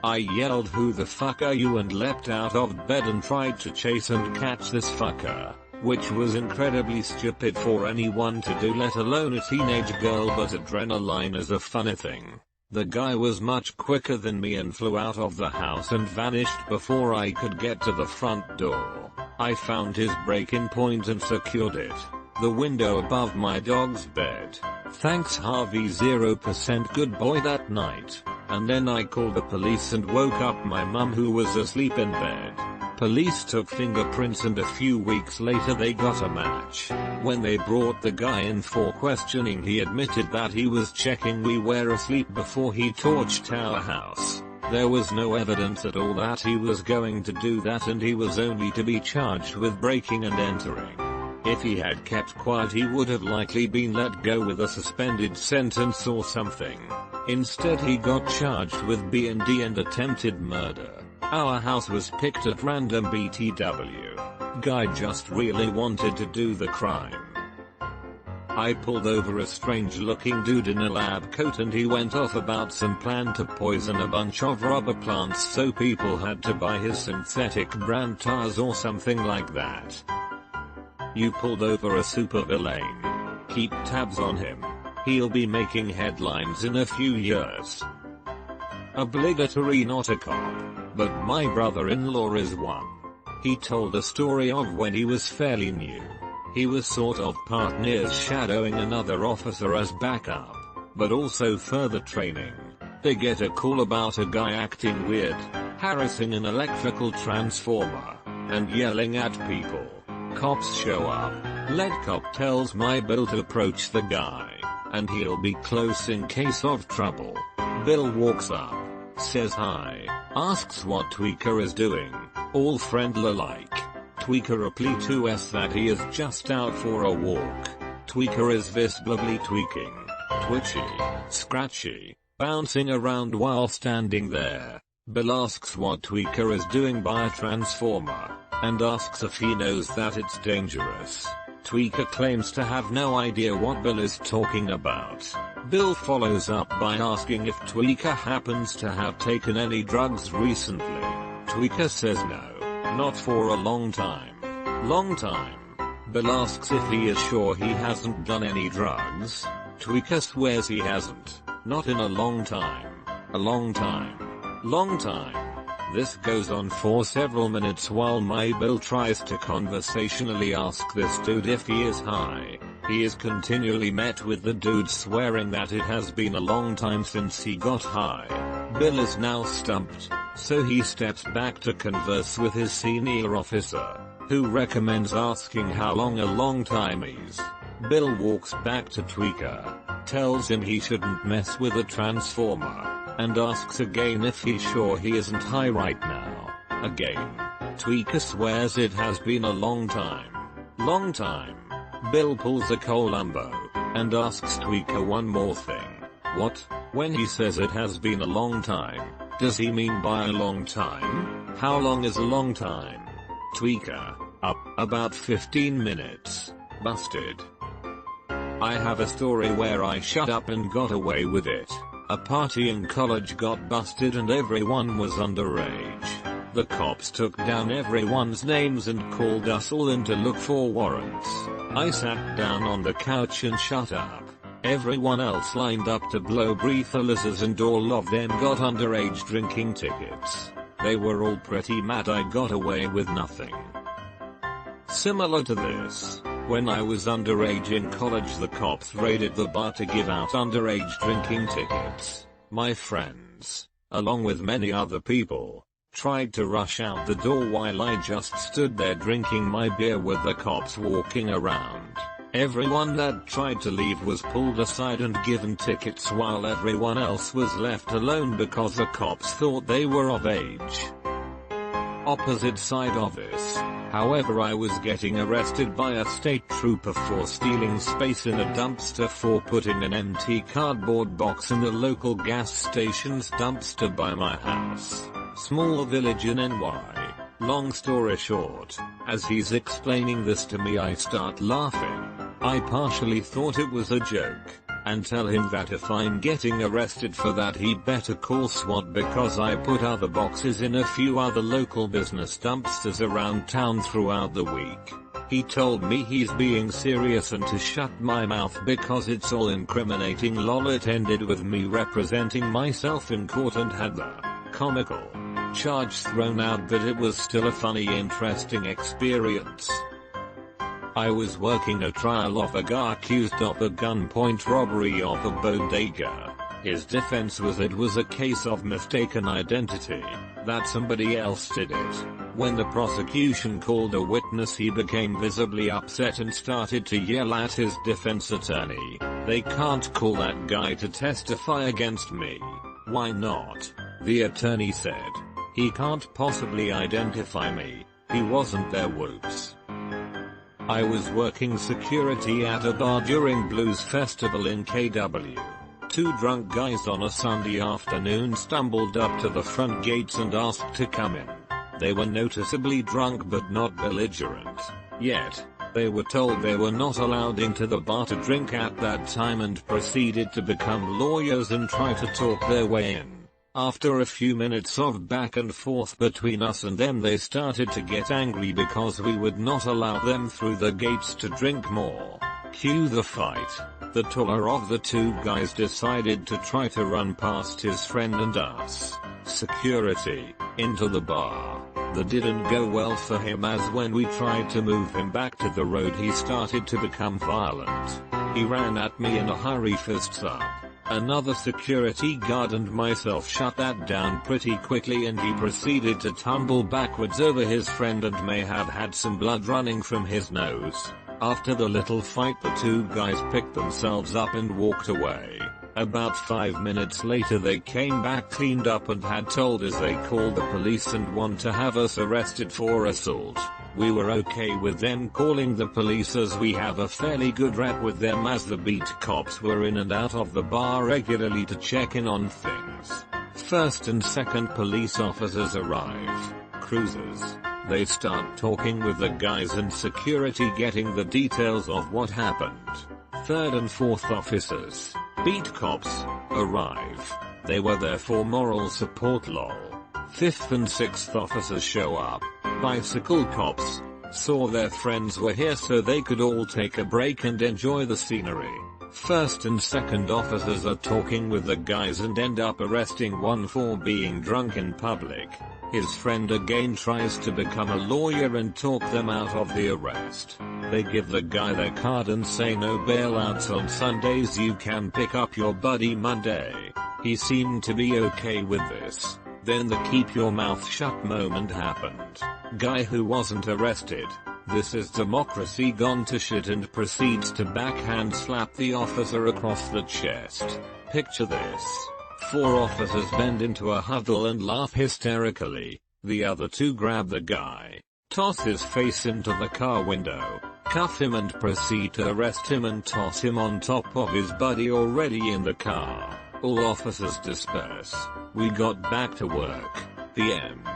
I yelled "Who the fuck are you?" and leapt out of bed and tried to chase and catch this fucker, which was incredibly stupid for anyone to do let alone a teenage girl but adrenaline is a funny thing. The guy was much quicker than me and flew out of the house and vanished before I could get to the front door. I found his break-in point and secured it. The window above my dog's bed. Thanks Harvey 0% good boy that night. And then I called the police and woke up my mum who was asleep in bed. Police took fingerprints and a few weeks later they got a match. When they brought the guy in for questioning he admitted that he was checking we were asleep before he torched our house. There was no evidence at all that he was going to do that and he was only to be charged with breaking and entering. If he had kept quiet he would have likely been let go with a suspended sentence or something. Instead he got charged with B&D and attempted murder. Our house was picked at random BTW. That guy just really wanted to do the crime. I pulled over a strange looking dude in a lab coat and he went off about some plan to poison a bunch of rubber plants so people had to buy his synthetic brand tires or something like that. You pulled over a supervillain. Keep tabs on him. He'll be making headlines in a few years. Obligatory not a cop, but my brother-in-law is one. He told a story of when he was fairly new. He was sort of partners shadowing another officer as backup, but also further training. They get a call about a guy acting weird, harassing an electrical transformer, and yelling at people. Cops show up. Lead cop tells my Bill to approach the guy, and he'll be close in case of trouble. Bill walks up, says hi, asks what Tweaker is doing, all friendly-like. Tweaker replies to us that he is just out for a walk. Tweaker is visibly tweaking, twitchy, scratchy, bouncing around while standing there. Bill asks what Tweaker is doing by a transformer, and asks if he knows that it's dangerous. Tweaker claims to have no idea what Bill is talking about. Bill follows up by asking if Tweaker happens to have taken any drugs recently. Tweaker says no. Not for a long time. Long time. Bill asks if he is sure he hasn't done any drugs. Tweaker swears he hasn't. Not in a long time. A long time. Long time. This goes on for several minutes while my Bill tries to conversationally ask this dude if he is high. He is continually met with the dude swearing that it has been a long time since he got high. Bill is now stumped, so he steps back to converse with his senior officer, who recommends asking how long a long time is. Bill walks back to Tweaker, tells him he shouldn't mess with a transformer, and asks again if he's sure he isn't high right now. Again. Tweaker swears it has been a long time. Long time. Bill pulls a Columbo, and asks Tweaker one more thing. What? When he says it has been a long time, does he mean by a long time? How long is a long time? Tweaker. Up, about 15 minutes. Busted. I have a story where I shut up and got away with it. A party in college got busted and everyone was underage. The cops took down everyone's names and called us all in to look for warrants. I sat down on the couch and shut up. Everyone else lined up to blow breathalyzers and all of them got underage drinking tickets. They were all pretty mad I got away with nothing. Similar to this, when I was underage in college the cops raided the bar to give out underage drinking tickets. My friends, along with many other people, tried to rush out the door while I just stood there drinking my beer with the cops walking around. Everyone that tried to leave was pulled aside and given tickets while everyone else was left alone because the cops thought they were of age. Opposite side of this, however, I was getting arrested by a state trooper for stealing space in a dumpster for putting an empty cardboard box in the local gas station's dumpster by my house. Small village in NY. Long story short, as he's explaining this to me I start laughing. I partially thought it was a joke, and tell him that if I'm getting arrested for that he better call SWAT because I put other boxes in a few other local business dumpsters around town throughout the week. He told me he's being serious and to shut my mouth because it's all incriminating. Lol, it ended with me representing myself in court and had the comical charge thrown out, but it was still a funny, interesting experience. I was working a trial of a guy accused of a gunpoint robbery of a bodega. His defense was it was a case of mistaken identity, that somebody else did it. When the prosecution called a witness he became visibly upset and started to yell at his defense attorney, "They can't call that guy to testify against me." "Why not?" the attorney said. "He can't possibly identify me. He wasn't there." Whoops. I was working security at a bar during Blues Festival in KW. Two drunk guys on a Sunday afternoon stumbled up to the front gates and asked to come in. They were noticeably drunk but not belligerent. Yet, they were told they were not allowed into the bar to drink at that time and proceeded to become lawyers and try to talk their way in. After a few minutes of back and forth between us and them, they started to get angry because we would not allow them through the gates to drink more. Cue the fight. The taller of the two guys decided to try to run past his friend and us, security, into the bar. That didn't go well for him, as when we tried to move him back to the road he started to become violent. He ran at me in a hurry, fists up. Another security guard and myself shut that down pretty quickly, and he proceeded to tumble backwards over his friend and may have had some blood running from his nose. After the little fight, the two guys picked themselves up and walked away. About 5 minutes later they came back cleaned up and had told us they called the police and want to have us arrested for assault. We were okay with them calling the police, as we have a fairly good rep with them, as the beat cops were in and out of the bar regularly to check in on things. First and second police officers arrive. Cruisers. They start talking with the guys and security, getting the details of what happened. Third and fourth officers, beat cops, arrive. They were there for moral support, lol. Fifth and sixth officers show up. Bicycle cops saw their friends were here so they could all take a break and enjoy the scenery. First and second officers are talking with the guys and end up arresting one for being drunk in public. His friend again tries to become a lawyer and talk them out of the arrest. They give the guy their card and say no bailouts on Sundays, you can pick up your buddy Monday. He seemed to be okay with this. Then the keep your mouth shut moment happened. Guy who wasn't arrested. This is democracy gone to shit, and proceeds to backhand slap the officer across the chest. Picture this. 4 officers bend into a huddle and laugh hysterically. The other 2 grab the guy, toss his face into the car window, cuff him and proceed to arrest him and toss him on top of his buddy already in the car. All officers disperse. We got back to work. The end.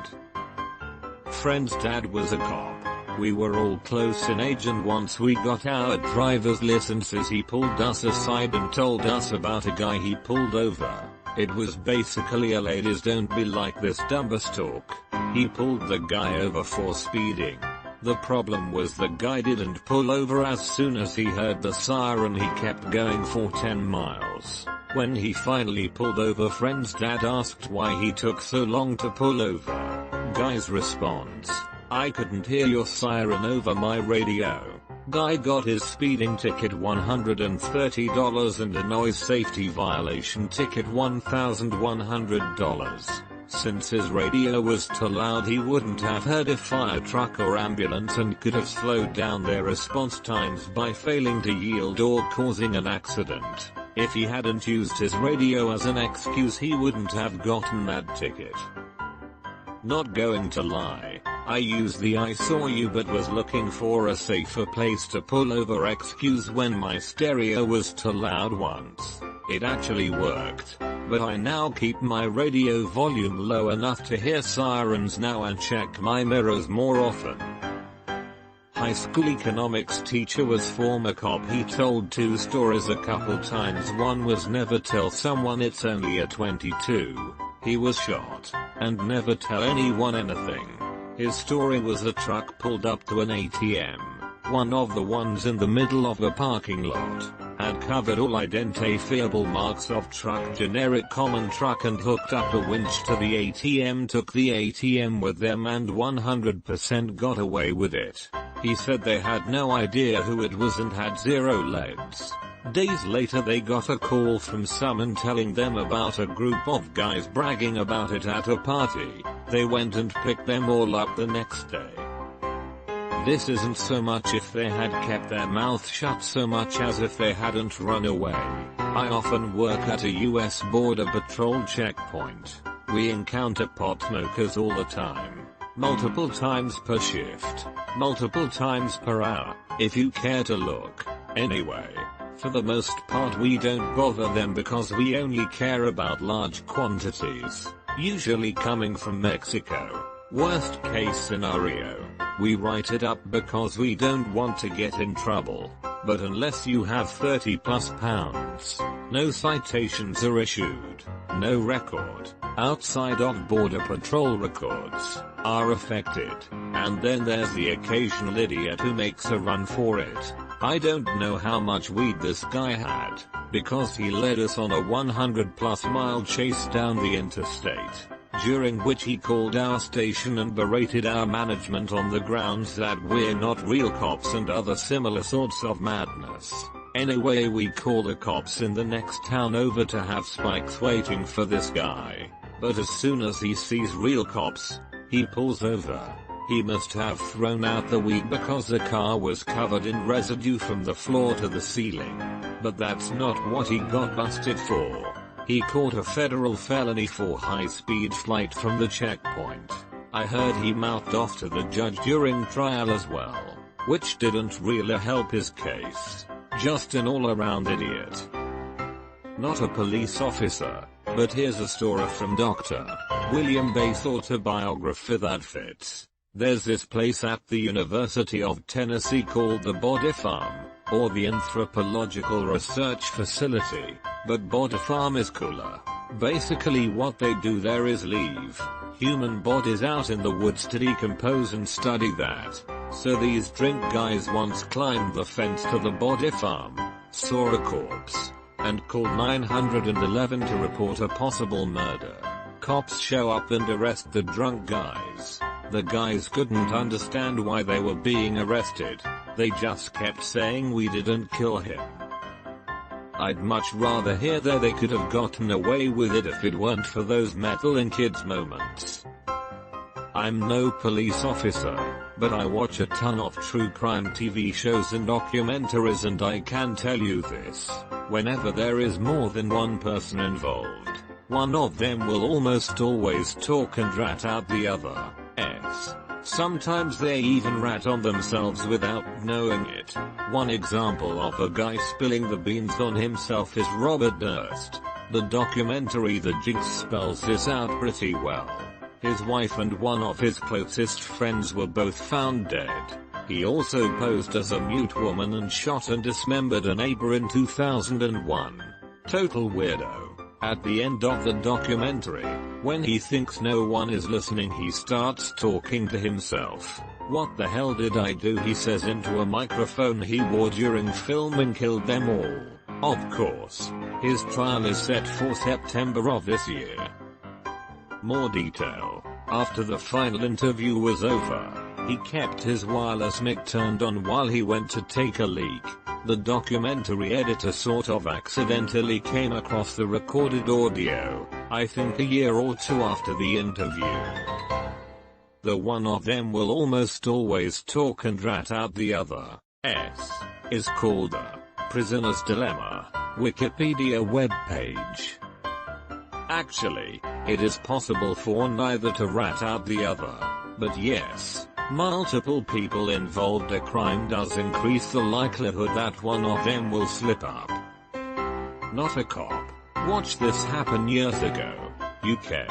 Friend's dad was a cop. We were all close in age, and once we got our driver's licenses he pulled us aside and told us about a guy he pulled over. It was basically a ladies don't be like this dumbass talk. He pulled the guy over for speeding. The problem was the guy didn't pull over. As soon as he heard the siren he kept going for 10 miles. When he finally pulled over, friend's dad asked why he took so long to pull over. Guy's response: I couldn't hear your siren over my radio. Guy got his speeding ticket $130 and a noise safety violation ticket $1,100. Since his radio was too loud, he wouldn't have heard a fire truck or ambulance and could have slowed down their response times by failing to yield or causing an accident. If he hadn't used his radio as an excuse, he wouldn't have gotten that ticket. Not going to lie, I used the I saw you but was looking for a safer place to pull over excuse when my stereo was too loud once. It actually worked, but I now keep my radio volume low enough to hear sirens now and check my mirrors more often. High school economics teacher was former cop. He told 2 stories a couple times. One was never tell someone it's only a 22. He was shot, and never tell anyone anything. His story was a truck pulled up to an ATM, one of the ones in the middle of a parking lot, had covered all identifiable marks of truck, generic common truck, and hooked up a winch to the ATM, took the ATM with them and 100% got away with it. He said they had no idea who it was and had 0 leads. Days later they got a call from someone telling them about a group of guys bragging about it at a party. They went and picked them all up the next day. This isn't so much if they had kept their mouth shut so much as if they hadn't run away. I often work at a US Border Patrol checkpoint. We encounter pot smokers all the time. Multiple times per shift. Multiple times per hour, if you care to look. Anyway. For the most part we don't bother them because we only care about large quantities, usually coming from Mexico. Worst case scenario, we write it up because we don't want to get in trouble, but unless you have 30 plus pounds, no citations are issued, no record, outside of border patrol records, are affected, and then there's the occasional idiot who makes a run for it. I don't know how much weed this guy had, because he led us on a 100+ mile chase down the interstate, during which he called our station and berated our management on the grounds that we're not real cops and other similar sorts of madness. Anyway, we call the cops in the next town over to have spikes waiting for this guy, but as soon as he sees real cops, he pulls over. He must have thrown out the weed because the car was covered in residue from the floor to the ceiling. But that's not what he got busted for. He caught a federal felony for high-speed flight from the checkpoint. I heard he mouthed off to the judge during trial as well, which didn't really help his case. Just an all-around idiot. Not a police officer, but here's a story from Dr. William Bates' autobiography that fits. There's this place at the University of Tennessee called the Body Farm, or the Anthropological Research Facility, but Body Farm is cooler. Basically what they do there is leave human bodies out in the woods to decompose and study that. So these drink guys once climbed the fence to the Body Farm, saw a corpse, and called 911 to report a possible murder. Cops show up and arrest the drunk guys. The guys couldn't understand why they were being arrested. They just kept saying we didn't kill him. I'd much rather hear that they could have gotten away with it if it weren't for those metal in kids moments. I'm no police officer, but I watch a ton of true crime TV shows and documentaries, and I can tell you this: whenever there is more than one person involved, one of them will almost always talk and rat out the other. Sometimes they even rat on themselves without knowing it. One example of a guy spilling the beans on himself is Robert Durst. The documentary The Jinx spells this out pretty well. His wife and one of his closest friends were both found dead. He also posed as a mute woman and shot and dismembered a neighbor in 2001. Total weirdo. At the end of the documentary, when he thinks no one is listening, he starts talking to himself. "What the hell did I do?" he says into a microphone he wore during filming Killed Them All. Of course, his trial is set for September of this year. More detail. After the final interview was over, he kept his wireless mic turned on while he went to take a leak. The documentary editor sort of accidentally came across the recorded audio, I think a year or two after the interview. The one of them will almost always talk and rat out the other. Is called a prisoner's dilemma. Wikipedia webpage. Actually, it is possible for neither to rat out the other, but yes, multiple people involved a crime does increase the likelihood that one of them will slip up. Not a cop. Watched this happen years ago. UK.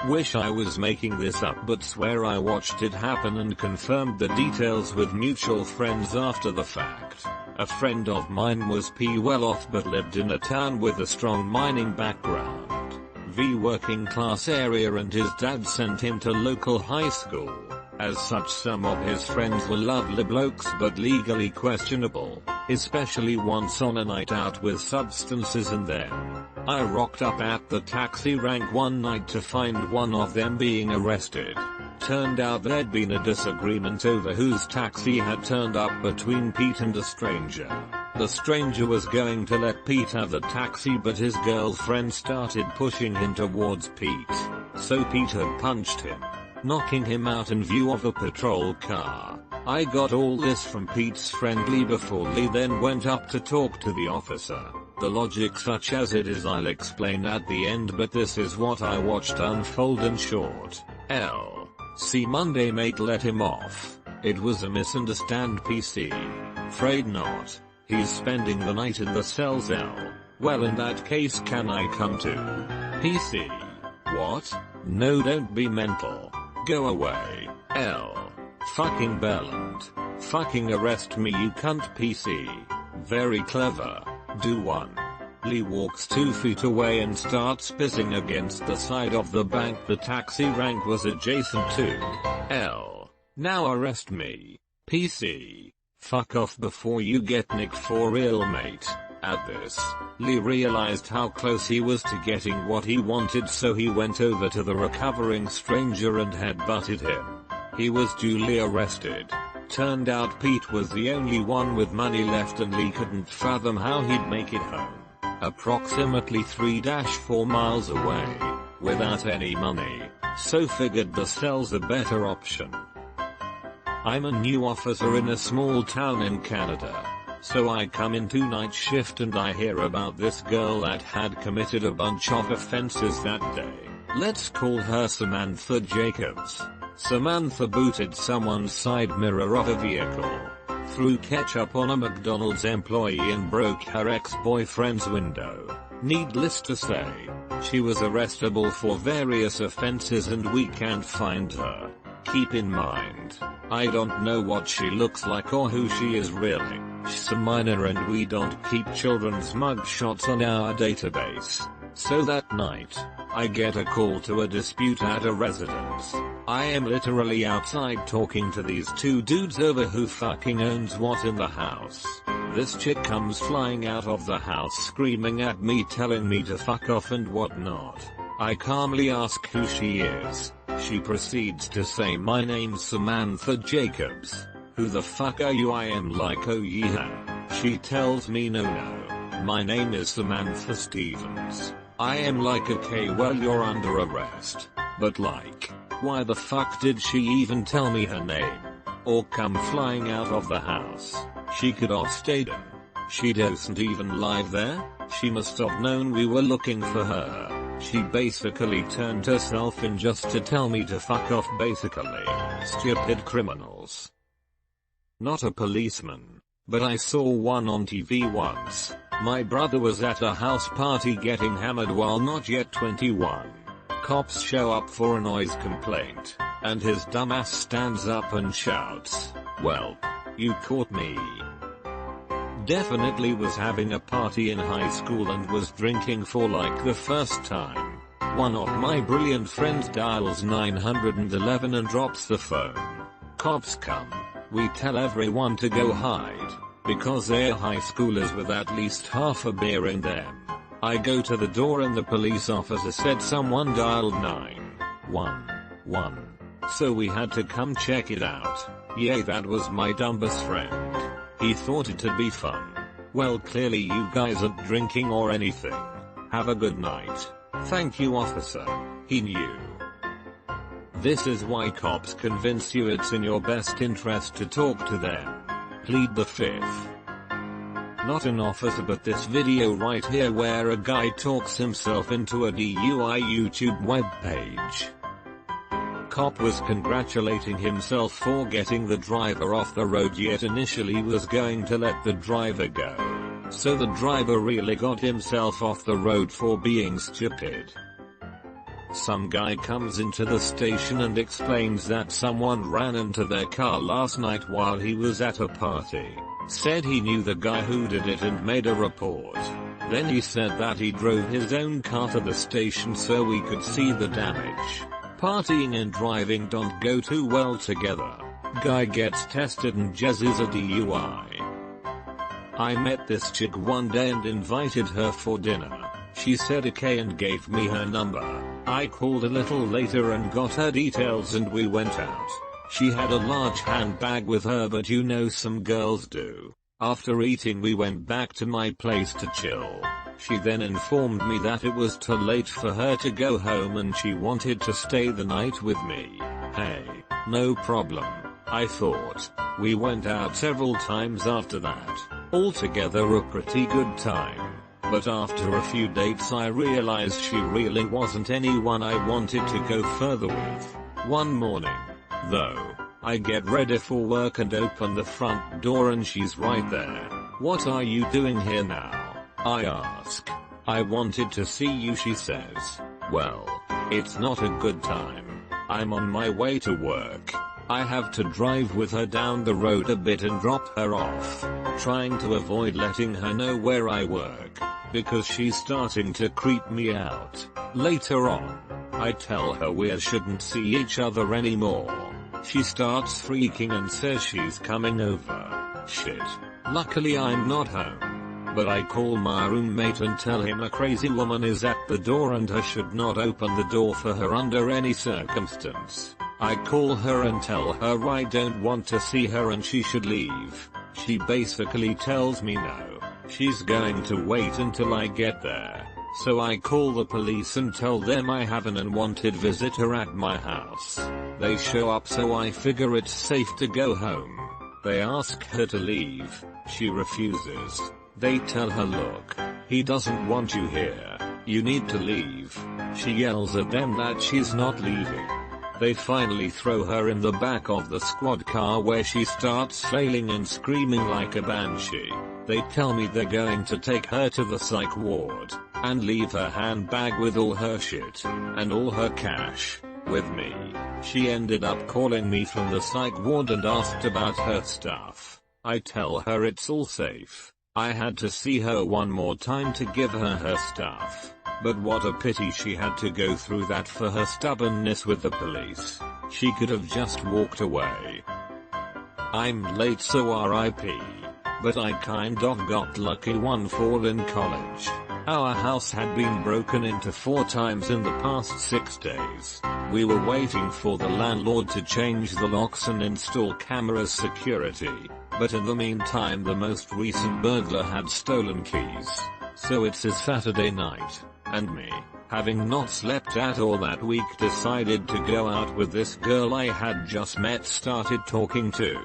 Wish I was making this up, but swear I watched it happen and confirmed the details with mutual friends after the fact. A friend of mine was well off but lived in a town with a strong mining background. Working class area, and his dad sent him to local high school. As such, some of his friends were lovely blokes but legally questionable, especially once on a night out with substances in them. I rocked up at the taxi rank one night to find one of them being arrested. Turned out there'd been a disagreement over whose taxi had turned up between Pete and a stranger. The stranger was going to let Pete have the taxi, but his girlfriend started pushing him towards Pete. So Pete had punched him, knocking him out in view of a patrol car. I got all this from Pete's friend Lee before Lee then went up to talk to the officer. The logic such as it is I'll explain at the end, but this is what I watched unfold in short. See, Monday mate let him off. It was a misunderstand PC. Afraid not. He's spending the night in the cells L. Well, in that case, can I come to PC? What? No, don't be mental. Go away. L. Fucking Belland. Fucking arrest me you cunt PC. Very clever. Do one. Lee walks 2 feet away and starts pissing against the side of the bank the taxi rank was adjacent to. L. Now arrest me. PC. Fuck off before you get nicked for real mate. At this, Lee realized how close he was to getting what he wanted, so he went over to the recovering stranger and headbutted him. He was duly arrested. Turned out Pete was the only one with money left and Lee couldn't fathom how he'd make it home, approximately 3-4 miles away, without any money, so figured the cell's a better option. I'm a new officer in a small town in Canada. So I come into night shift and I hear about this girl that had committed a bunch of offenses that day. Let's call her Samantha Jacobs. Samantha booted someone's side mirror of a vehicle, threw ketchup on a McDonald's employee and broke her ex-boyfriend's window. Needless to say, she was arrestable for various offenses and we can't find her. Keep in mind, I don't know what she looks like or who she is really. She's a minor and we don't keep children's mugshots on our database. So that night, I get a call to a dispute at a residence. I am literally outside talking to these 2 dudes over who fucking owns what in the house. This chick comes flying out of the house screaming at me telling me to fuck off and whatnot. I calmly ask who she is. She proceeds to say my name's Samantha Jacobs. Who the fuck are you? I am like, oh yeah. She tells me no, my name is Samantha Stevens. I am like, okay well you're under arrest. But like, why the fuck did she even tell me her name? Or come flying out of the house? She could have stayed in. She doesn't even live there? She must have known we were looking for her. She basically turned herself in just to tell me to fuck off basically. Stupid criminals. Not a policeman, but I saw one on TV once. My brother was at a house party getting hammered while not yet 21. Cops show up for a noise complaint, and his dumbass stands up and shouts, "Well, you caught me." Definitely was having a party in high school and was drinking for like the first time. One of my brilliant friends dials 911 and drops the phone. Cops come. We tell everyone to go hide, because they're high schoolers with at least half a beer in them. I go to the door and the police officer said someone dialed 911. So we had to come check it out. Yay, that was my dumb best friend. He thought it'd be fun. Well, clearly you guys aren't drinking or anything. Have a good night. Thank you, officer. He knew. This is why cops convince you it's in your best interest to talk to them. Plead the fifth. Not an officer, but this video right here where a guy talks himself into a DUI YouTube webpage. Cop was congratulating himself for getting the driver off the road, yet initially was going to let the driver go. So the driver really got himself off the road for being stupid. Some guy comes into the station and explains that someone ran into their car last night while he was at a party. Said he knew the guy who did it and made a report. Then he said that he drove his own car to the station so we could see the damage. Partying and driving don't go too well together. Guy gets tested and jazzes a DUI. I met this chick one day and invited her for dinner. She said okay and gave me her number. I called a little later and got her details and we went out. She had a large handbag with her, but you know some girls do. After eating we went back to my place to chill. She then informed me that it was too late for her to go home and she wanted to stay the night with me. Hey, no problem, I thought. We went out several times after that. Altogether a pretty good time. But after a few dates I realized she really wasn't anyone I wanted to go further with. One morning, though, I get ready for work and open the front door and she's right there. "What are you doing here now?" I ask. "I wanted to see you," she says. "Well, it's not a good time. I'm on my way to work. I have to drive with her down the road a bit and drop her off, trying to avoid letting her know where I work, because she's starting to creep me out. Later on, I tell her we shouldn't see each other anymore. She starts freaking and says she's coming over. Shit. Luckily I'm not home. But I call my roommate and tell him a crazy woman is at the door and I should not open the door for her under any circumstance. I call her and tell her I don't want to see her and she should leave. She basically tells me no. She's going to wait until I get there. So I call the police and tell them I have an unwanted visitor at my house. They show up, so I figure it's safe to go home. They ask her to leave. She refuses. They tell her, look, he doesn't want you here. You need to leave. She yells at them that she's not leaving. They finally throw her in the back of the squad car where she starts flailing and screaming like a banshee. They tell me they're going to take her to the psych ward and leave her handbag with all her shit and all her cash with me. She ended up calling me from the psych ward and asked about her stuff. I tell her it's all safe. I had to see her one more time to give her her stuff. But what a pity she had to go through that for her stubbornness with the police. She could have just walked away. I'm late, so RIP. But I kind of got lucky one fall in college. Our house had been broken into 4 times in the past 6 days. We were waiting for the landlord to change the locks and install camera security. But in the meantime the most recent burglar had stolen keys. So it's a Saturday night. And me, having not slept at all that week, decided to go out with this girl I had just met started talking to.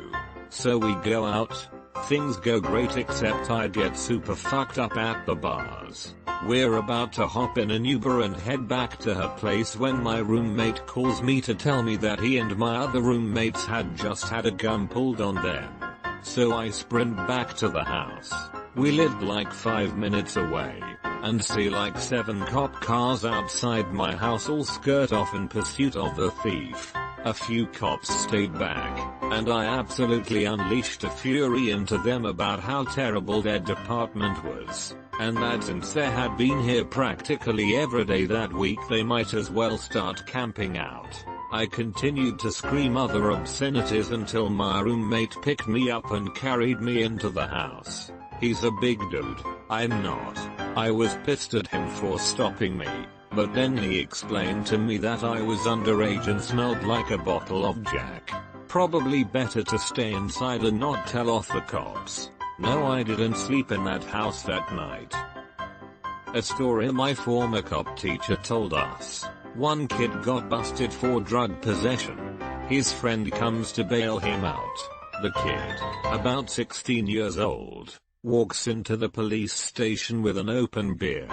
So we go out. Things go great except I get super fucked up at the bars. We're about to hop in an Uber and head back to her place when my roommate calls me to tell me that he and my other roommates had just had a gun pulled on them. So I sprint back to the house. We lived like 5 minutes away, and see like 7 cop cars outside my house all skirt off in pursuit of the thief. A few cops stayed back, and I absolutely unleashed a fury into them about how terrible their department was, and that since they had been here practically every day that week they might as well start camping out. I continued to scream other obscenities until my roommate picked me up and carried me into the house. He's a big dude, I'm not. I was pissed at him for stopping me. But then he explained to me that I was underage and smelled like a bottle of Jack. Probably better to stay inside and not tell off the cops. No, I didn't sleep in that house that night. A story my former cop teacher told us. One kid got busted for drug possession. His friend comes to bail him out. The kid, about 16 years old, walks into the police station with an open beer,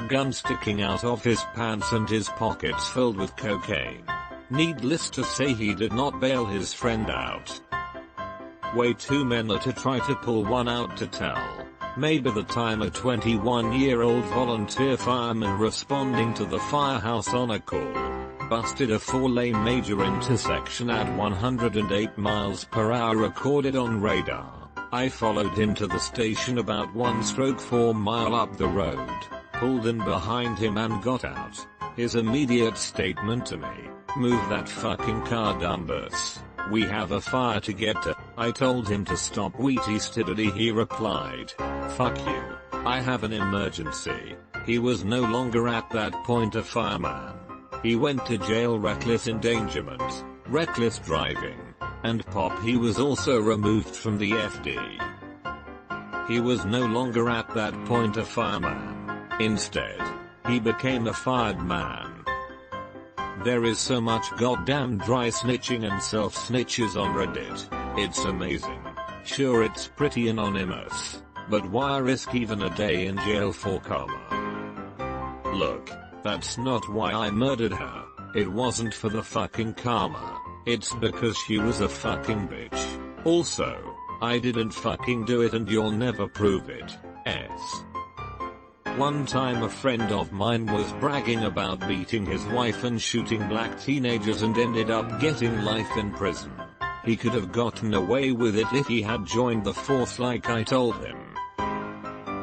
gun sticking out of his pants and his pockets filled with cocaine. Needless to say, he did not bail his friend out. Way too many to try to pull one out to tell. Maybe the time a 21-year-old volunteer fireman responding to the firehouse on a call busted a 4-lane major intersection at 108 miles per hour recorded on radar. I followed him to the station about 1/4 mile up the road, pulled in behind him and got out. His immediate statement to me, "Move that fucking car, dumbass. We have a fire to get to." I told him to stop. Wheaty stiddity, he replied. "Fuck you. I have an emergency." He was no longer at that point a fireman. He went to jail. Reckless endangerment, reckless driving, and pop. He was also removed from the FD. He was no longer at that point a fireman. Instead, he became a fired man. There is so much goddamn dry snitching and self-snitches on Reddit. It's amazing. Sure, it's pretty anonymous, but why risk even a day in jail for karma? Look, that's not why I murdered her. It wasn't for the fucking karma. It's because she was a fucking bitch. Also, I didn't fucking do it and you'll never prove it. One time a friend of mine was bragging about beating his wife and shooting black teenagers and ended up getting life in prison. He could have gotten away with it if he had joined the force like I told him.